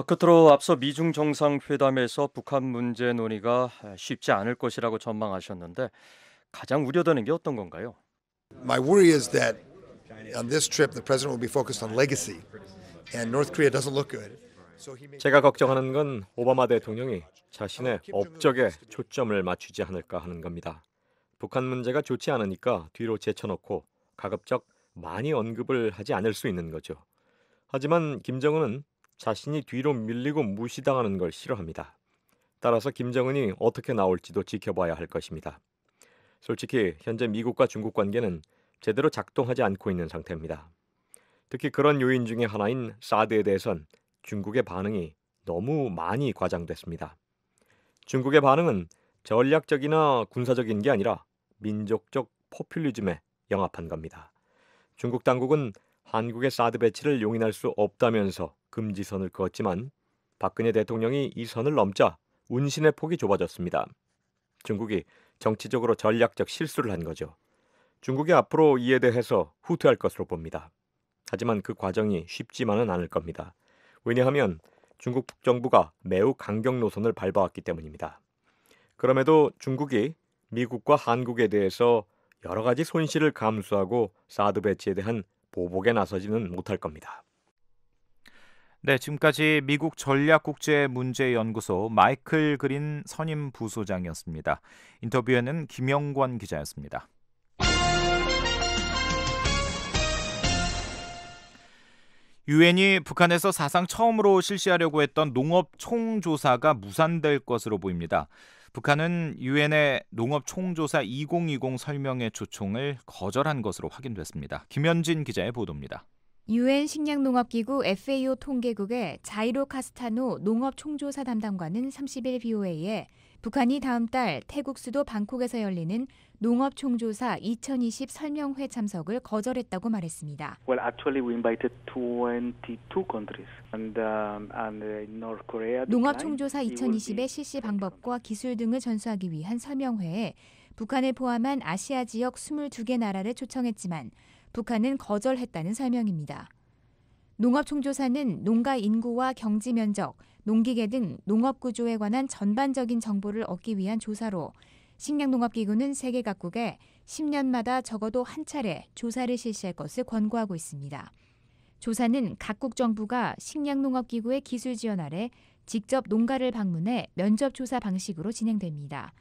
끝으로 앞서 미중 정상회담에서 북한 문제 논의가 쉽지 않을 것이라고 전망하셨는데 가장 우려되는 게 어떤 건가요? My worry is that on this trip the president will be focused on legacy and North Korea doesn't look good. 제가 걱정하는 건 오바마 대통령이 자신의 업적에 초점을 맞추지 않을까 하는 겁니다. 북한 문제가 좋지 않으니까 뒤로 제쳐놓고 가급적 많이 언급을 하지 않을 수 있는 거죠. 하지만 김정은은 자신이 뒤로 밀리고 무시당하는 걸 싫어합니다. 따라서 김정은이 어떻게 나올지도 지켜봐야 할 것입니다. 솔직히 현재 미국과 중국 관계는 제대로 작동하지 않고 있는 상태입니다. 특히 그런 요인 중에 하나인 사드에 대해선 중국의 반응이 너무 많이 과장됐습니다. 중국의 반응은 전략적이나 군사적인 게 아니라 민족적 포퓰리즘에 영합한 겁니다. 중국 당국은 한국의 사드 배치를 용인할 수 없다면서 금지선을 그었지만 박근혜 대통령이 이 선을 넘자 운신의 폭이 좁아졌습니다. 중국이 정치적으로 전략적 실수를 한 거죠. 중국이 앞으로 이에 대해서 후퇴할 것으로 봅니다. 하지만 그 과정이 쉽지만은 않을 겁니다. 왜냐하면 중국 정부가 매우 강경 노선을 밟아왔기 때문입니다. 그럼에도 중국이 미국과 한국에 대해서 여러 가지 손실을 감수하고 사드 배치에 대한 보복에 나서지는 못할 겁니다. 네, 지금까지 미국 전략국제문제연구소 마이클 그린 선임 부소장이었습니다. 인터뷰에는 김영권 기자였습니다. 유엔이 북한에서 사상 처음으로 실시하려고 했던 농업 총조사가 무산될 것으로 보입니다. 북한은 유엔의 농업 총조사 2020 설명회 초청을 거절한 것으로 확인됐습니다. 김현진 기자의 보도입니다. 유엔 식량농업기구 FAO 통계국의 자이로 카스타노 농업 총조사 담당관은 30일 BOA에 북한이 다음 달 태국 수도 방콕에서 열리는 농업 총조사 2020 설명회 참석을 거절했다고 말했습니다. Well, actually we invited 22 countries and North Korea. 농업 총조사 2020의 실시 방법과 기술 등을 전수하기 위한 설명회에 북한을 포함한 아시아 지역 22개 나라를 초청했지만 북한은 거절했다는 설명입니다. 농업 총조사는 농가 인구와 경지 면적, 농기계 등 농업 구조에 관한 전반적인 정보를 얻기 위한 조사로 식량농업기구는 세계 각국에 10년마다 적어도 한 차례 조사를 실시할 것을 권고하고 있습니다. 조사는 각국 정부가 식량농업기구의 기술 지원 아래 직접 농가를 방문해 면접 조사 방식으로 진행됩니다.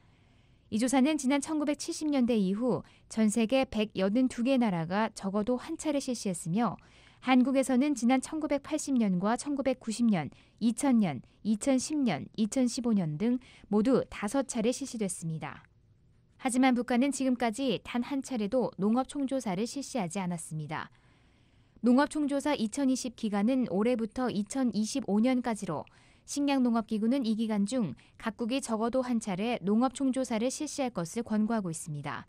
이 조사는 지난 1970년대 이후 전 세계 182개 나라가 적어도 한 차례 실시했으며 한국에서는 지난 1980년과 1990년, 2000년, 2010년, 2015년 등 모두 5차례 실시됐습니다. 하지만 북한은 지금까지 단 한 차례도 농업 총조사를 실시하지 않았습니다. 농업 총조사 2020 기간은 올해부터 2025년까지로 식량농업기구는 이 기간 중 각국이 적어도 한 차례 농업 총조사를 실시할 것을 권고하고 있습니다.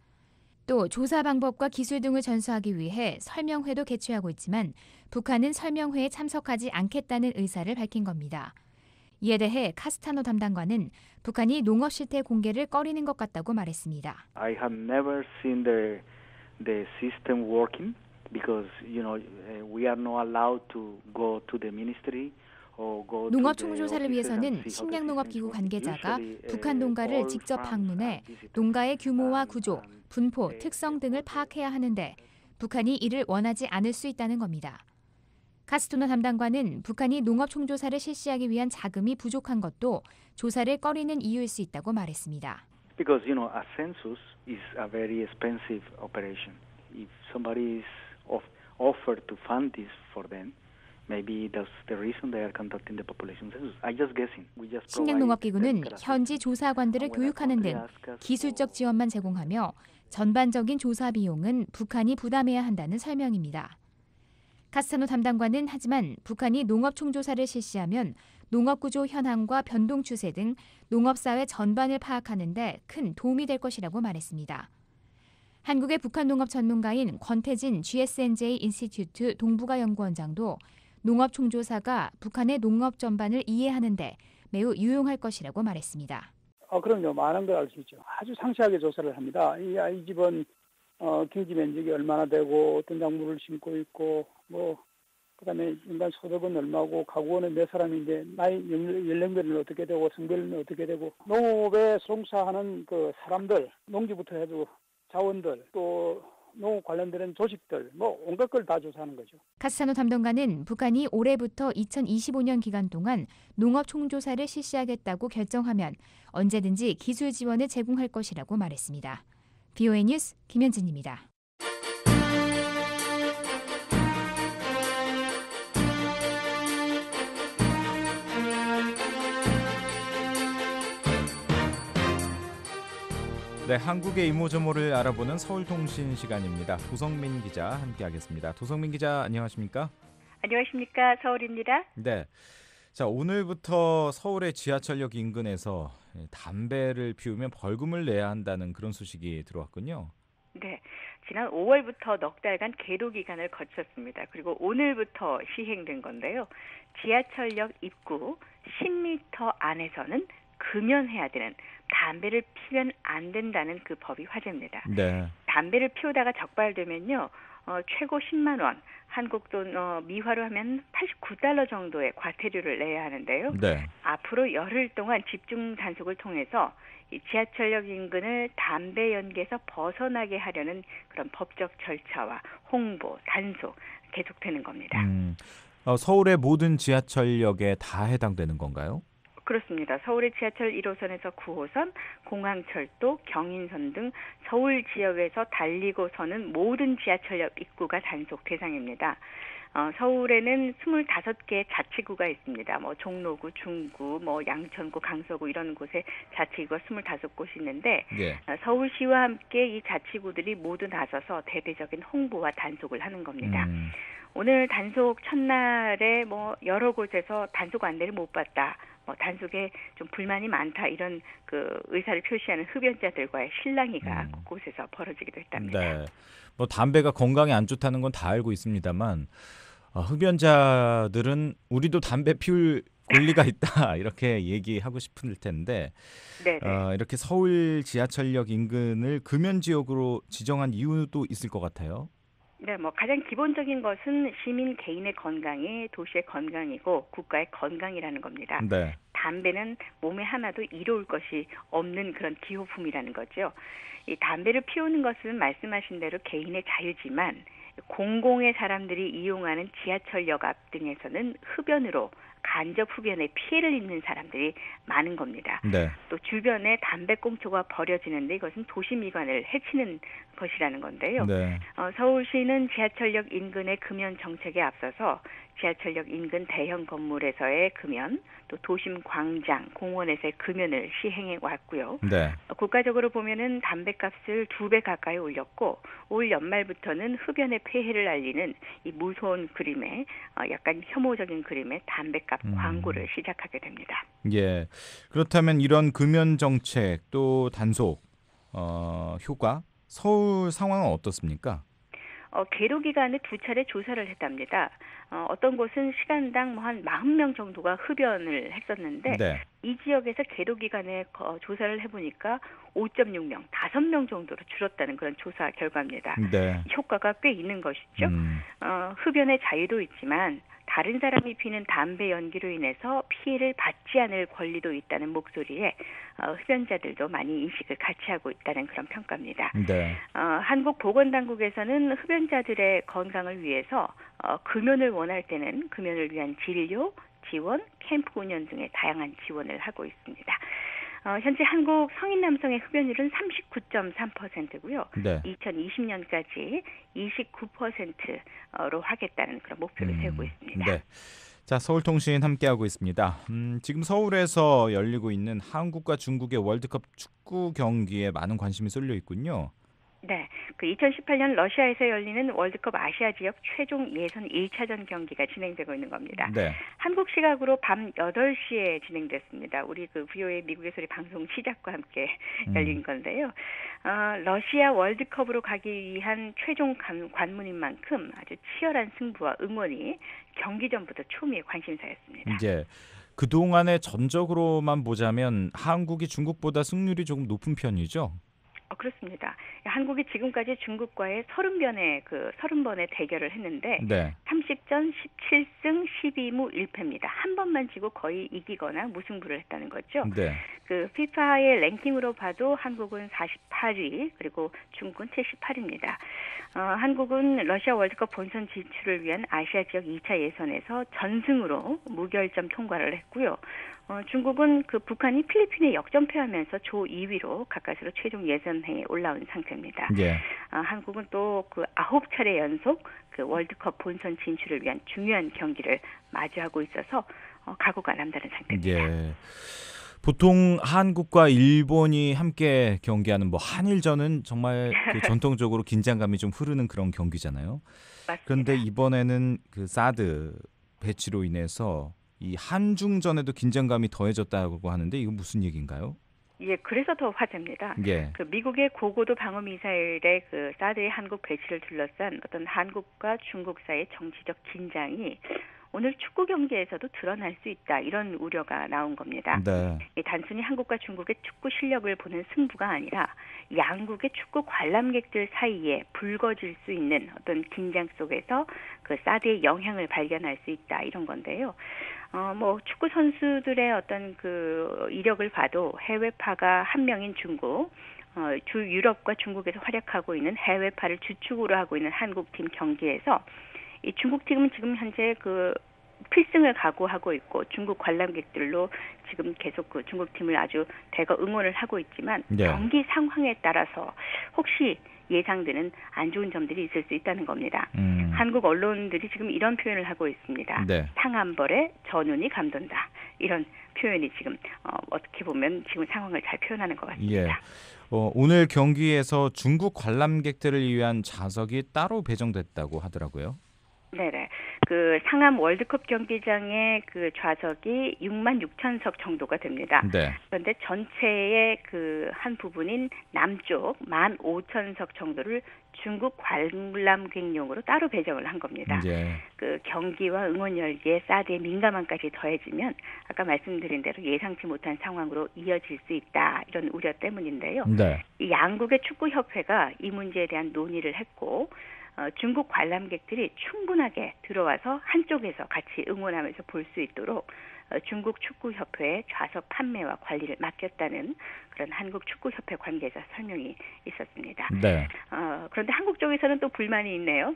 또 조사 방법과 기술 등을 전수하기 위해 설명회도 개최하고 있지만 북한은 설명회에 참석하지 않겠다는 의사를 밝힌 겁니다. 이에 대해 카스타노 담당관은 북한이 농업 실태 공개를 꺼리는 것 같다고 말했습니다. I have never seen the system working because we are not allowed to go to the ministry. 농업 총조사를 위해서는 식량농업기구 관계자가 북한 농가를 직접 방문해 농가의 규모와 구조, 분포, 특성 등을 파악해야 하는데 북한이 이를 원하지 않을 수 있다는 겁니다. 카스토노 담당관은 북한이 농업 총조사를 실시하기 위한 자금이 부족한 것도 조사를 꺼리는 이유일 수 있다고 말했습니다. Because a census is a very expensive operation. If somebody is offered to fund this for them. Maybe that's the reason they are conducting the population census. I'm just guessing. 식량농업기구는 현지 조사관들을 교육하는 등 기술적 지원만 제공하며 전반적인 조사 비용은 북한이 부담해야 한다는 설명입니다. 카스타노 담당관은 하지만 북한이 농업 총조사를 실시하면 농업구조 현황과 변동 추세 등 농업사회 전반을 파악하는 데 큰 도움이 될 것이라고 말했습니다. 한국의 북한 농업 전문가인 권태진 GSNJ 인스티튜트 동북아 연구원장도 농업총조사가 북한의 농업 전반을 이해하는데 매우 유용할 것이라고 말했습니다. 그럼요. 많은 걸 알 수 있죠. 아주 상세하게 조사를 합니다. 이 집은 경지 면적이 얼마나 되고 어떤 작물을 심고 있고 그다음에 인간 소득은 얼마고 가구원은 몇 사람인데 나이 연령별은 어떻게 되고 성별은 어떻게 되고 농업에 종사하는 그 사람들 농지부터 해도 자원들 또 농업 관련되는 조직들 온갖 걸 다 조사하는 거죠. 카스타노 담당관은 북한이 올해부터 2025년 기간 동안 농업 총조사를 실시하겠다고 결정하면 언제든지 기술 지원을 제공할 것이라고 말했습니다. VOA 뉴스 김현진입니다. 네, 한국의 이모저모를 알아보는 서울통신 시간입니다. 도성민 기자 함께하겠습니다. 도성민 기자 안녕하십니까? 안녕하십니까? 서울입니다. 네, 자 오늘부터 서울의 지하철역 인근에서 담배를 피우면 벌금을 내야 한다는 그런 소식이 들어왔군요. 네, 지난 5월부터 넉 달간 계도 기간을 거쳤습니다. 그리고 오늘부터 시행된 건데요. 지하철역 입구 10m 안에서는 금연해야 되는 담배를 피면 안 된다는 그 법이 화제입니다. 네. 담배를 피우다가 적발되면요. 최고 10만 원, 한국 돈 미화로 하면 $89 정도의 과태료를 내야 하는데요. 네. 앞으로 열흘 동안 집중 단속을 통해서 이 지하철역 인근을 담배 연기에서 벗어나게 하려는 그런 법적 절차와 홍보, 단속 계속되는 겁니다. 서울의 모든 지하철역에 다 해당되는 건가요? 그렇습니다. 서울의 지하철 1호선에서 9호선, 공항철도, 경인선 등 서울 지역에서 달리고 서는 모든 지하철역 입구가 단속 대상입니다. 서울에는 25개의 자치구가 있습니다. 종로구, 중구, 양천구, 강서구 이런 곳에 자치구가 25곳이 있는데 예. 서울시와 함께 이 자치구들이 모두 나서서 대대적인 홍보와 단속을 하는 겁니다. 오늘 단속 첫날에 여러 곳에서 단속 안내를 못 받다. 단속에 좀 불만이 많다 이런 그 의사를 표시하는 흡연자들과의 실랑이가 곳곳에서 벌어지기도 했답니다. 네, 담배가 건강에 안 좋다는 건 다 알고 있습니다만 흡연자들은 우리도 담배 피울 권리가 있다 이렇게 얘기하고 싶을 텐데 이렇게 서울 지하철역 인근을 금연 지역으로 지정한 이유도 있을 것 같아요. 네, 가장 기본적인 것은 시민 개인의 건강이 도시의 건강이고 국가의 건강이라는 겁니다. 네. 담배는 몸에 하나도 이로울 것이 없는 그런 기호품이라는 거죠. 이 담배를 피우는 것은 말씀하신 대로 개인의 자유지만 공공의 사람들이 이용하는 지하철역 앞 등에서는 흡연으로 간접 흡연에 피해를 입는 사람들이 많은 겁니다. 네. 또 주변에 담배꽁초가 버려지는데 이것은 도시미관을 해치는 것이라는 건데요. 네. 서울시는 지하철역 인근의 금연 정책에 앞서서 지하철역 인근 대형 건물에서의 금연, 또 도심 광장, 공원에서의 금연을 시행해 왔고요. 네. 국가적으로 보면은 담배값을 2배 가까이 올렸고 올 연말부터는 흡연의 폐해를 알리는 이 무서운 그림의 약간 혐오적인 그림의 담배값 광고를 시작하게 됩니다. 예. 그렇다면 이런 금연 정책 또 단속 효과 서울 상황은 어떻습니까? 계도 기간에 2차례 조사를 했답니다. 어떤 곳은 시간당 한 40명 정도가 흡연을 했었는데 네. 이 지역에서 계도 기간에 조사를 해보니까 5.6명, 5명 정도로 줄었다는 그런 조사 결과입니다. 네. 효과가 꽤 있는 것이죠. 흡연의 자유도 있지만 다른 사람이 피는 담배 연기로 인해서 피해를 받지 않을 권리도 있다는 목소리에 흡연자들도 많이 인식을 같이 하고 있다는 그런 평가입니다. 네. 한국 보건당국에서는 흡연자들의 건강을 위해서 금연을 원할 때는 금연을 위한 진료, 지원, 캠프 운영 등의 다양한 지원을 하고 있습니다. 현재 한국 성인 남성의 흡연율은 39.3%고요. 네. 2020년까지 29%로 하겠다는 그런 목표를 세우고 있습니다. 네. 자, 서울통신 함께하고 있습니다. 지금 서울에서 열리고 있는 한국과 중국의 월드컵 축구 경기에 많은 관심이 쏠려 있군요. 네, 그 2018년 러시아에서 열리는 월드컵 아시아 지역 최종 예선 1차전 경기가 진행되고 있는 겁니다. 네. 한국 시각으로 밤 8시에 진행됐습니다. 우리 그 VOA 미국의 소리 방송 시작과 함께 열린 건데요. 러시아 월드컵으로 가기 위한 최종 관문인 만큼 아주 치열한 승부와 응원이 경기 전부터 초미의 관심사였습니다. 이제 그동안의 전적으로만 보자면 한국이 중국보다 승률이 조금 높은 편이죠? 그렇습니다. 한국이 지금까지 중국과의 30번의 대결을 했는데 네. 30전 17승 12무 1패입니다. 한 번만 지고 거의 이기거나 무승부를 했다는 거죠. 네. 그 FIFA의 랭킹으로 봐도 한국은 48위 그리고 중국은 78위입니다. 한국은 러시아 월드컵 본선 진출을 위한 아시아 지역 2차 예선에서 전승으로 무결점 통과를 했고요. 중국은 그 북한이 필리핀에 역전패하면서 조 2위로 가까스로 최종 예선행에 올라온 상태입니다. 예. 한국은 또 그 9차례 연속 그 월드컵 본선 진출을 위한 중요한 경기를 마주하고 있어서 각오가 남다른 상태입니다. 예. 보통 한국과 일본이 함께 경기하는 뭐 한일전은 정말 그 전통적으로 긴장감이 좀 흐르는 그런 경기잖아요. 맞습니다. 그런데 이번에는 그 사드 배치로 인해서 이 한중전에도 긴장감이 더해졌다고 하는데 이건 무슨 얘기인가요? 예, 그래서 더 화제입니다. 예. 그 미국의 고고도 방어 미사일의 그 사드의 한국 배치를 둘러싼 어떤 한국과 중국 사이의 정치적 긴장이 오늘 축구 경기에서도 드러날 수 있다 이런 우려가 나온 겁니다. 네. 단순히 한국과 중국의 축구 실력을 보는 승부가 아니라 양국의 축구 관람객들 사이에 불거질 수 있는 어떤 긴장 속에서 그 사드의 영향을 발견할 수 있다 이런 건데요. 뭐 축구 선수들의 어떤 그 이력을 봐도 해외파가 한 명인 중국, 주 유럽과 중국에서 활약하고 있는 해외파를 주축으로 하고 있는 한국팀 경기에서 이 중국팀은 지금 현재 그 필승을 각오하고 있고 중국 관람객들로 지금 계속 그 중국팀을 아주 대거 응원을 하고 있지만 네. 경기 상황에 따라서 혹시 예상되는 안 좋은 점들이 있을 수 있다는 겁니다. 한국 언론들이 지금 이런 표현을 하고 있습니다. 네. 상한벌에 전운이 감돈다. 이런 표현이 지금 어떻게 보면 지금 상황을 잘 표현하는 것 같습니다. 예. 오늘 경기에서 중국 관람객들을 위한 좌석이 따로 배정됐다고 하더라고요. 네네. 그 상암 월드컵 경기장의 그 좌석이 6만 6천석 정도가 됩니다. 네. 그런데 전체의 그 한 부분인 남쪽 1만 5천석 정도를 중국 관람객용으로 따로 배정을 한 겁니다. 예. 그 경기와 응원 열기에 사드의 민감함까지 더해지면 아까 말씀드린 대로 예상치 못한 상황으로 이어질 수 있다. 이런 우려 때문인데요. 네. 이 양국의 축구협회가 이 문제에 대한 논의를 했고 중국 관람객들이 충분하게 들어와서 한쪽에서 같이 응원하면서 볼 수 있도록 중국 축구협회에 좌석 판매와 관리를 맡겼다는 그런 한국 축구협회 관계자 설명이 있었습니다. 네. 그런데 한국 쪽에서는 또 불만이 있네요.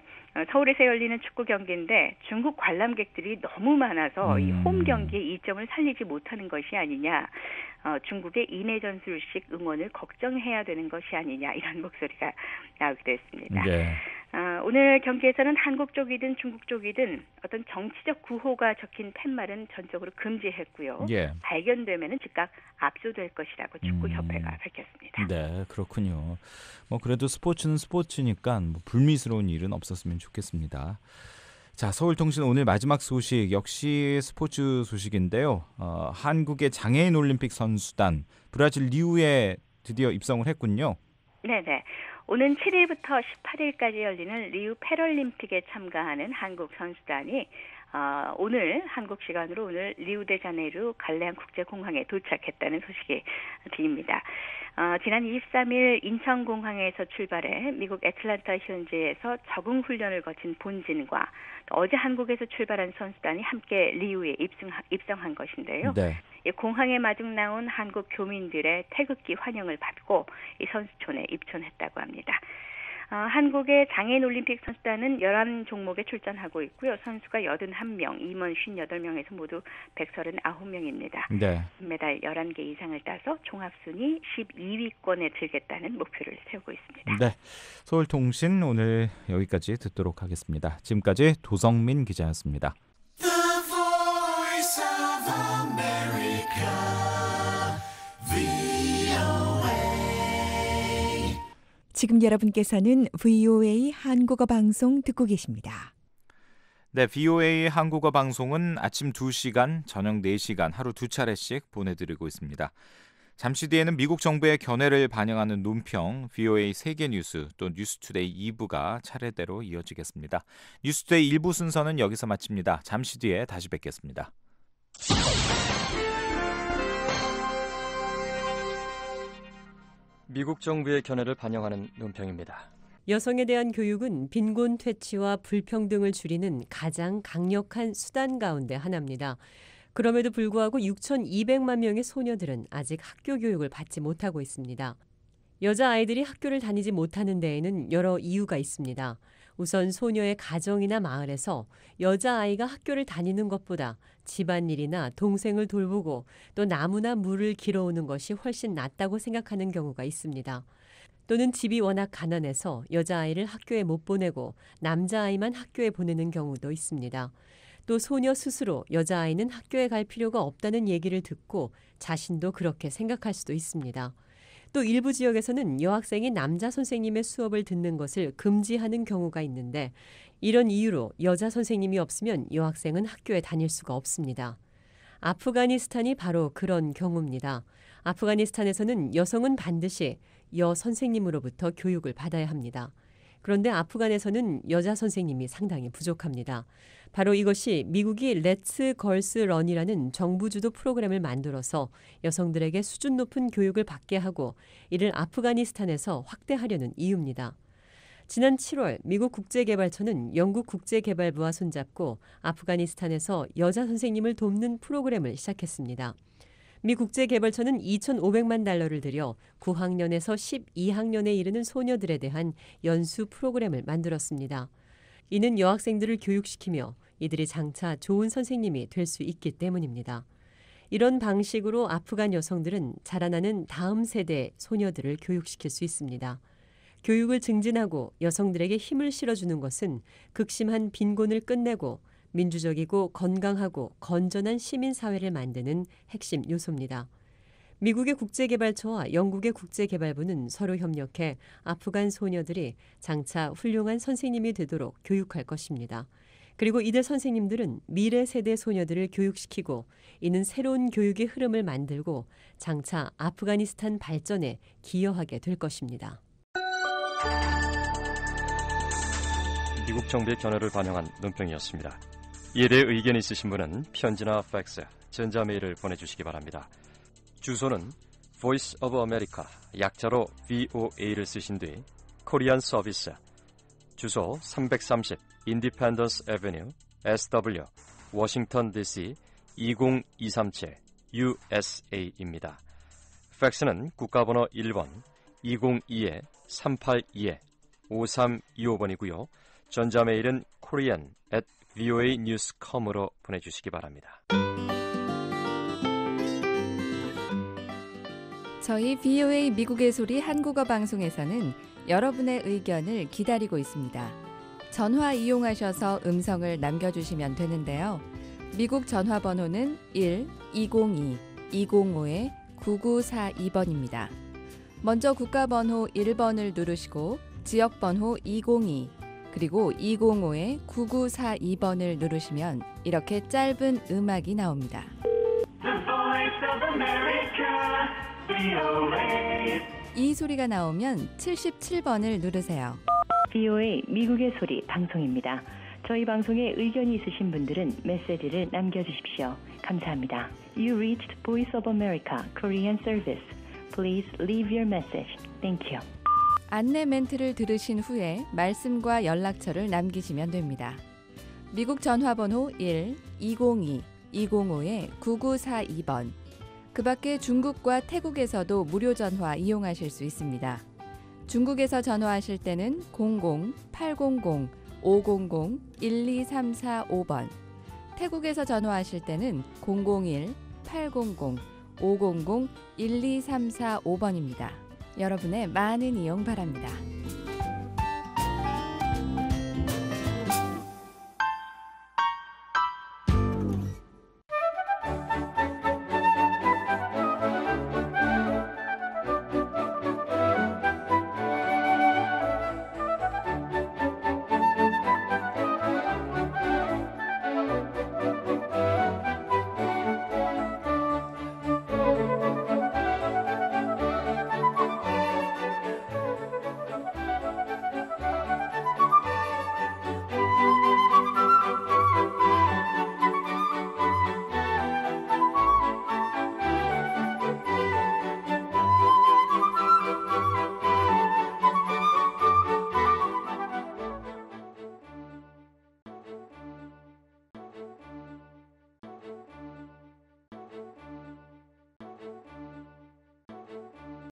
서울에서 열리는 축구 경기인데 중국 관람객들이 너무 많아서 이 홈 경기의 이점을 살리지 못하는 것이 아니냐. 중국의 인해 전술식 응원을 걱정해야 되는 것이 아니냐 이런 목소리가 나오기도 했습니다. 예. 오늘 경기에서는 한국 쪽이든 중국 쪽이든 어떤 정치적 구호가 적힌 팻말은 전적으로 금지했고요. 예. 발견되면은 즉각 압수될 것이라고 축구협회가 밝혔습니다. 네, 그렇군요. 뭐 그래도 스포츠는 스포츠니까 뭐 불미스러운 일은 없었으면 좋겠습니다. 자, 서울통신 오늘 마지막 소식 역시 스포츠 소식인데요. 한국의 장애인 올림픽 선수단 브라질 리우에 드디어 입성을 했군요. 네네. 오는 7일부터 18일까지 열리는 리우 패럴림픽에 참가하는 한국 선수단이 오늘 한국 시간으로 오늘 리우데자네이루 갈레안 국제공항에 도착했다는 소식이 들립니다. 지난 23일 인천공항에서 출발해 미국 애틀랜타 현지에서 적응 훈련을 거친 본진과 어제 한국에서 출발한 선수단이 함께 리우에 입성한 것인데요. 네. 공항에 마중 나온 한국 교민들의 태극기 환영을 받고 이 선수촌에 입촌했다고 합니다. 한국의 장애인 올림픽 선수단은 11종목에 출전하고 있고요. 선수가 81명, 임원 58명에서 모두 139명입니다. 네. 금메달 11개 이상을 따서 종합순위 12위권에 들겠다는 목표를 세우고 있습니다. 네. 서울통신 오늘 여기까지 듣도록 하겠습니다. 지금까지 도성민 기자였습니다. 지금 여러분께서는 VOA 한국어 방송 듣고 계십니다. 네, VOA 한국어 방송은 아침 2시간, 저녁 4시간 하루 2차례씩 보내드리고 있습니다. 잠시 뒤에는 미국 정부의 견해를 반영하는 논평, VOA 세계 뉴스 또 뉴스투데이 2부가 차례대로 이어지겠습니다. 뉴스투데이 1부 순서는 여기서 마칩니다. 잠시 뒤에 다시 뵙겠습니다. 미국 정부의 견해를 반영하는 논평입니다. 여성에 대한 교육은 빈곤 퇴치와 불평등을 줄이는 가장 강력한 수단 가운데 하나입니다. 그럼에도 불구하고 6,200만 명의 소녀들은 아직 학교 교육을 받지 못하고 있습니다. 여자아이들이 학교를 다니지 못하는 데에는 여러 이유가 있습니다. 우선 소녀의 가정이나 마을에서 여자아이가 학교를 다니는 것보다 집안일이나 동생을 돌보고 또 나무나 물을 길어오는 것이 훨씬 낫다고 생각하는 경우가 있습니다. 또는 집이 워낙 가난해서 여자아이를 학교에 못 보내고 남자아이만 학교에 보내는 경우도 있습니다. 또 소녀 스스로 여자아이는 학교에 갈 필요가 없다는 얘기를 듣고 자신도 그렇게 생각할 수도 있습니다. 또 일부 지역에서는 여학생이 남자 선생님의 수업을 듣는 것을 금지하는 경우가 있는데 이런 이유로 여자 선생님이 없으면 여학생은 학교에 다닐 수가 없습니다. 아프가니스탄이 바로 그런 경우입니다. 아프가니스탄에서는 여성은 반드시 여 선생님으로부터 교육을 받아야 합니다. 그런데 아프간에서는 여자 선생님이 상당히 부족합니다. 바로 이것이 미국이 렛츠 걸스 런이라는 정부 주도 프로그램을 만들어서 여성들에게 수준 높은 교육을 받게 하고 이를 아프가니스탄에서 확대하려는 이유입니다. 지난 7월 미국 국제개발처는 영국 국제개발부와 손잡고 아프가니스탄에서 여자 선생님을 돕는 프로그램을 시작했습니다. 미 국제개발처는 2,500만 달러를 들여 9학년에서 12학년에 이르는 소녀들에 대한 연수 프로그램을 만들었습니다. 이는 여학생들을 교육시키며 이들이 장차 좋은 선생님이 될 수 있기 때문입니다. 이런 방식으로 아프간 여성들은 자라나는 다음 세대 소녀들을 교육시킬 수 있습니다. 교육을 증진하고 여성들에게 힘을 실어주는 것은 극심한 빈곤을 끝내고 민주적이고 건강하고 건전한 시민사회를 만드는 핵심 요소입니다. 미국의 국제개발처와 영국의 국제개발부는 서로 협력해 아프간 소녀들이 장차 훌륭한 선생님이 되도록 교육할 것입니다. 그리고 이들 선생님들은 미래 세대 소녀들을 교육시키고 이는 새로운 교육의 흐름을 만들고 장차 아프가니스탄 발전에 기여하게 될 것입니다. 미국 정부의 견해를 반영한 논평이었습니다. 이에 대해 의견이 있으신 분은 편지나 팩스, 전자메일을 보내주시기 바랍니다. 주소는 Voice of America, 약자로 VOA를 쓰신 뒤 코리안 서비스, 주소 330 Independence Avenue, SW, 워싱턴 DC 20237 USA입니다. 팩스는 국가번호 1번 202-382-5325번이고요. 전자메일은 korean@voanews.com으로 보내주시기 바랍니다. 저희 VOA 미국의 소리 한국어 방송에서는 여러분의 의견을 기다리고 있습니다. 전화 이용하셔서 음성을 남겨주시면 되는데요. 미국 전화번호는 1-202-205-9942번입니다. 먼저 국가번호 1번을 누르시고 지역번호 202 그리고 205-9942번을 누르시면 이렇게 짧은 음악이 나옵니다. 이 소리가 나오면 77번을 누르세요. VOA 미국의 소리 방송입니다. 저희 방송에 의견이 있으신 분들은 메시지를 남겨주십시오. 감사합니다. You reached Voice of America Korean Service. Please leave your message. Thank you. 안내 멘트를 들으신 후에 말씀과 연락처를 남기시면 됩니다. 미국 전화번호 1-202-205-9942번. 그 밖에 중국과 태국에서도 무료 전화 이용하실 수 있습니다. 중국에서 전화하실 때는 00-800-500-12345번, 태국에서 전화하실 때는 001-800-500-12345번입니다. 여러분의 많은 이용 바랍니다.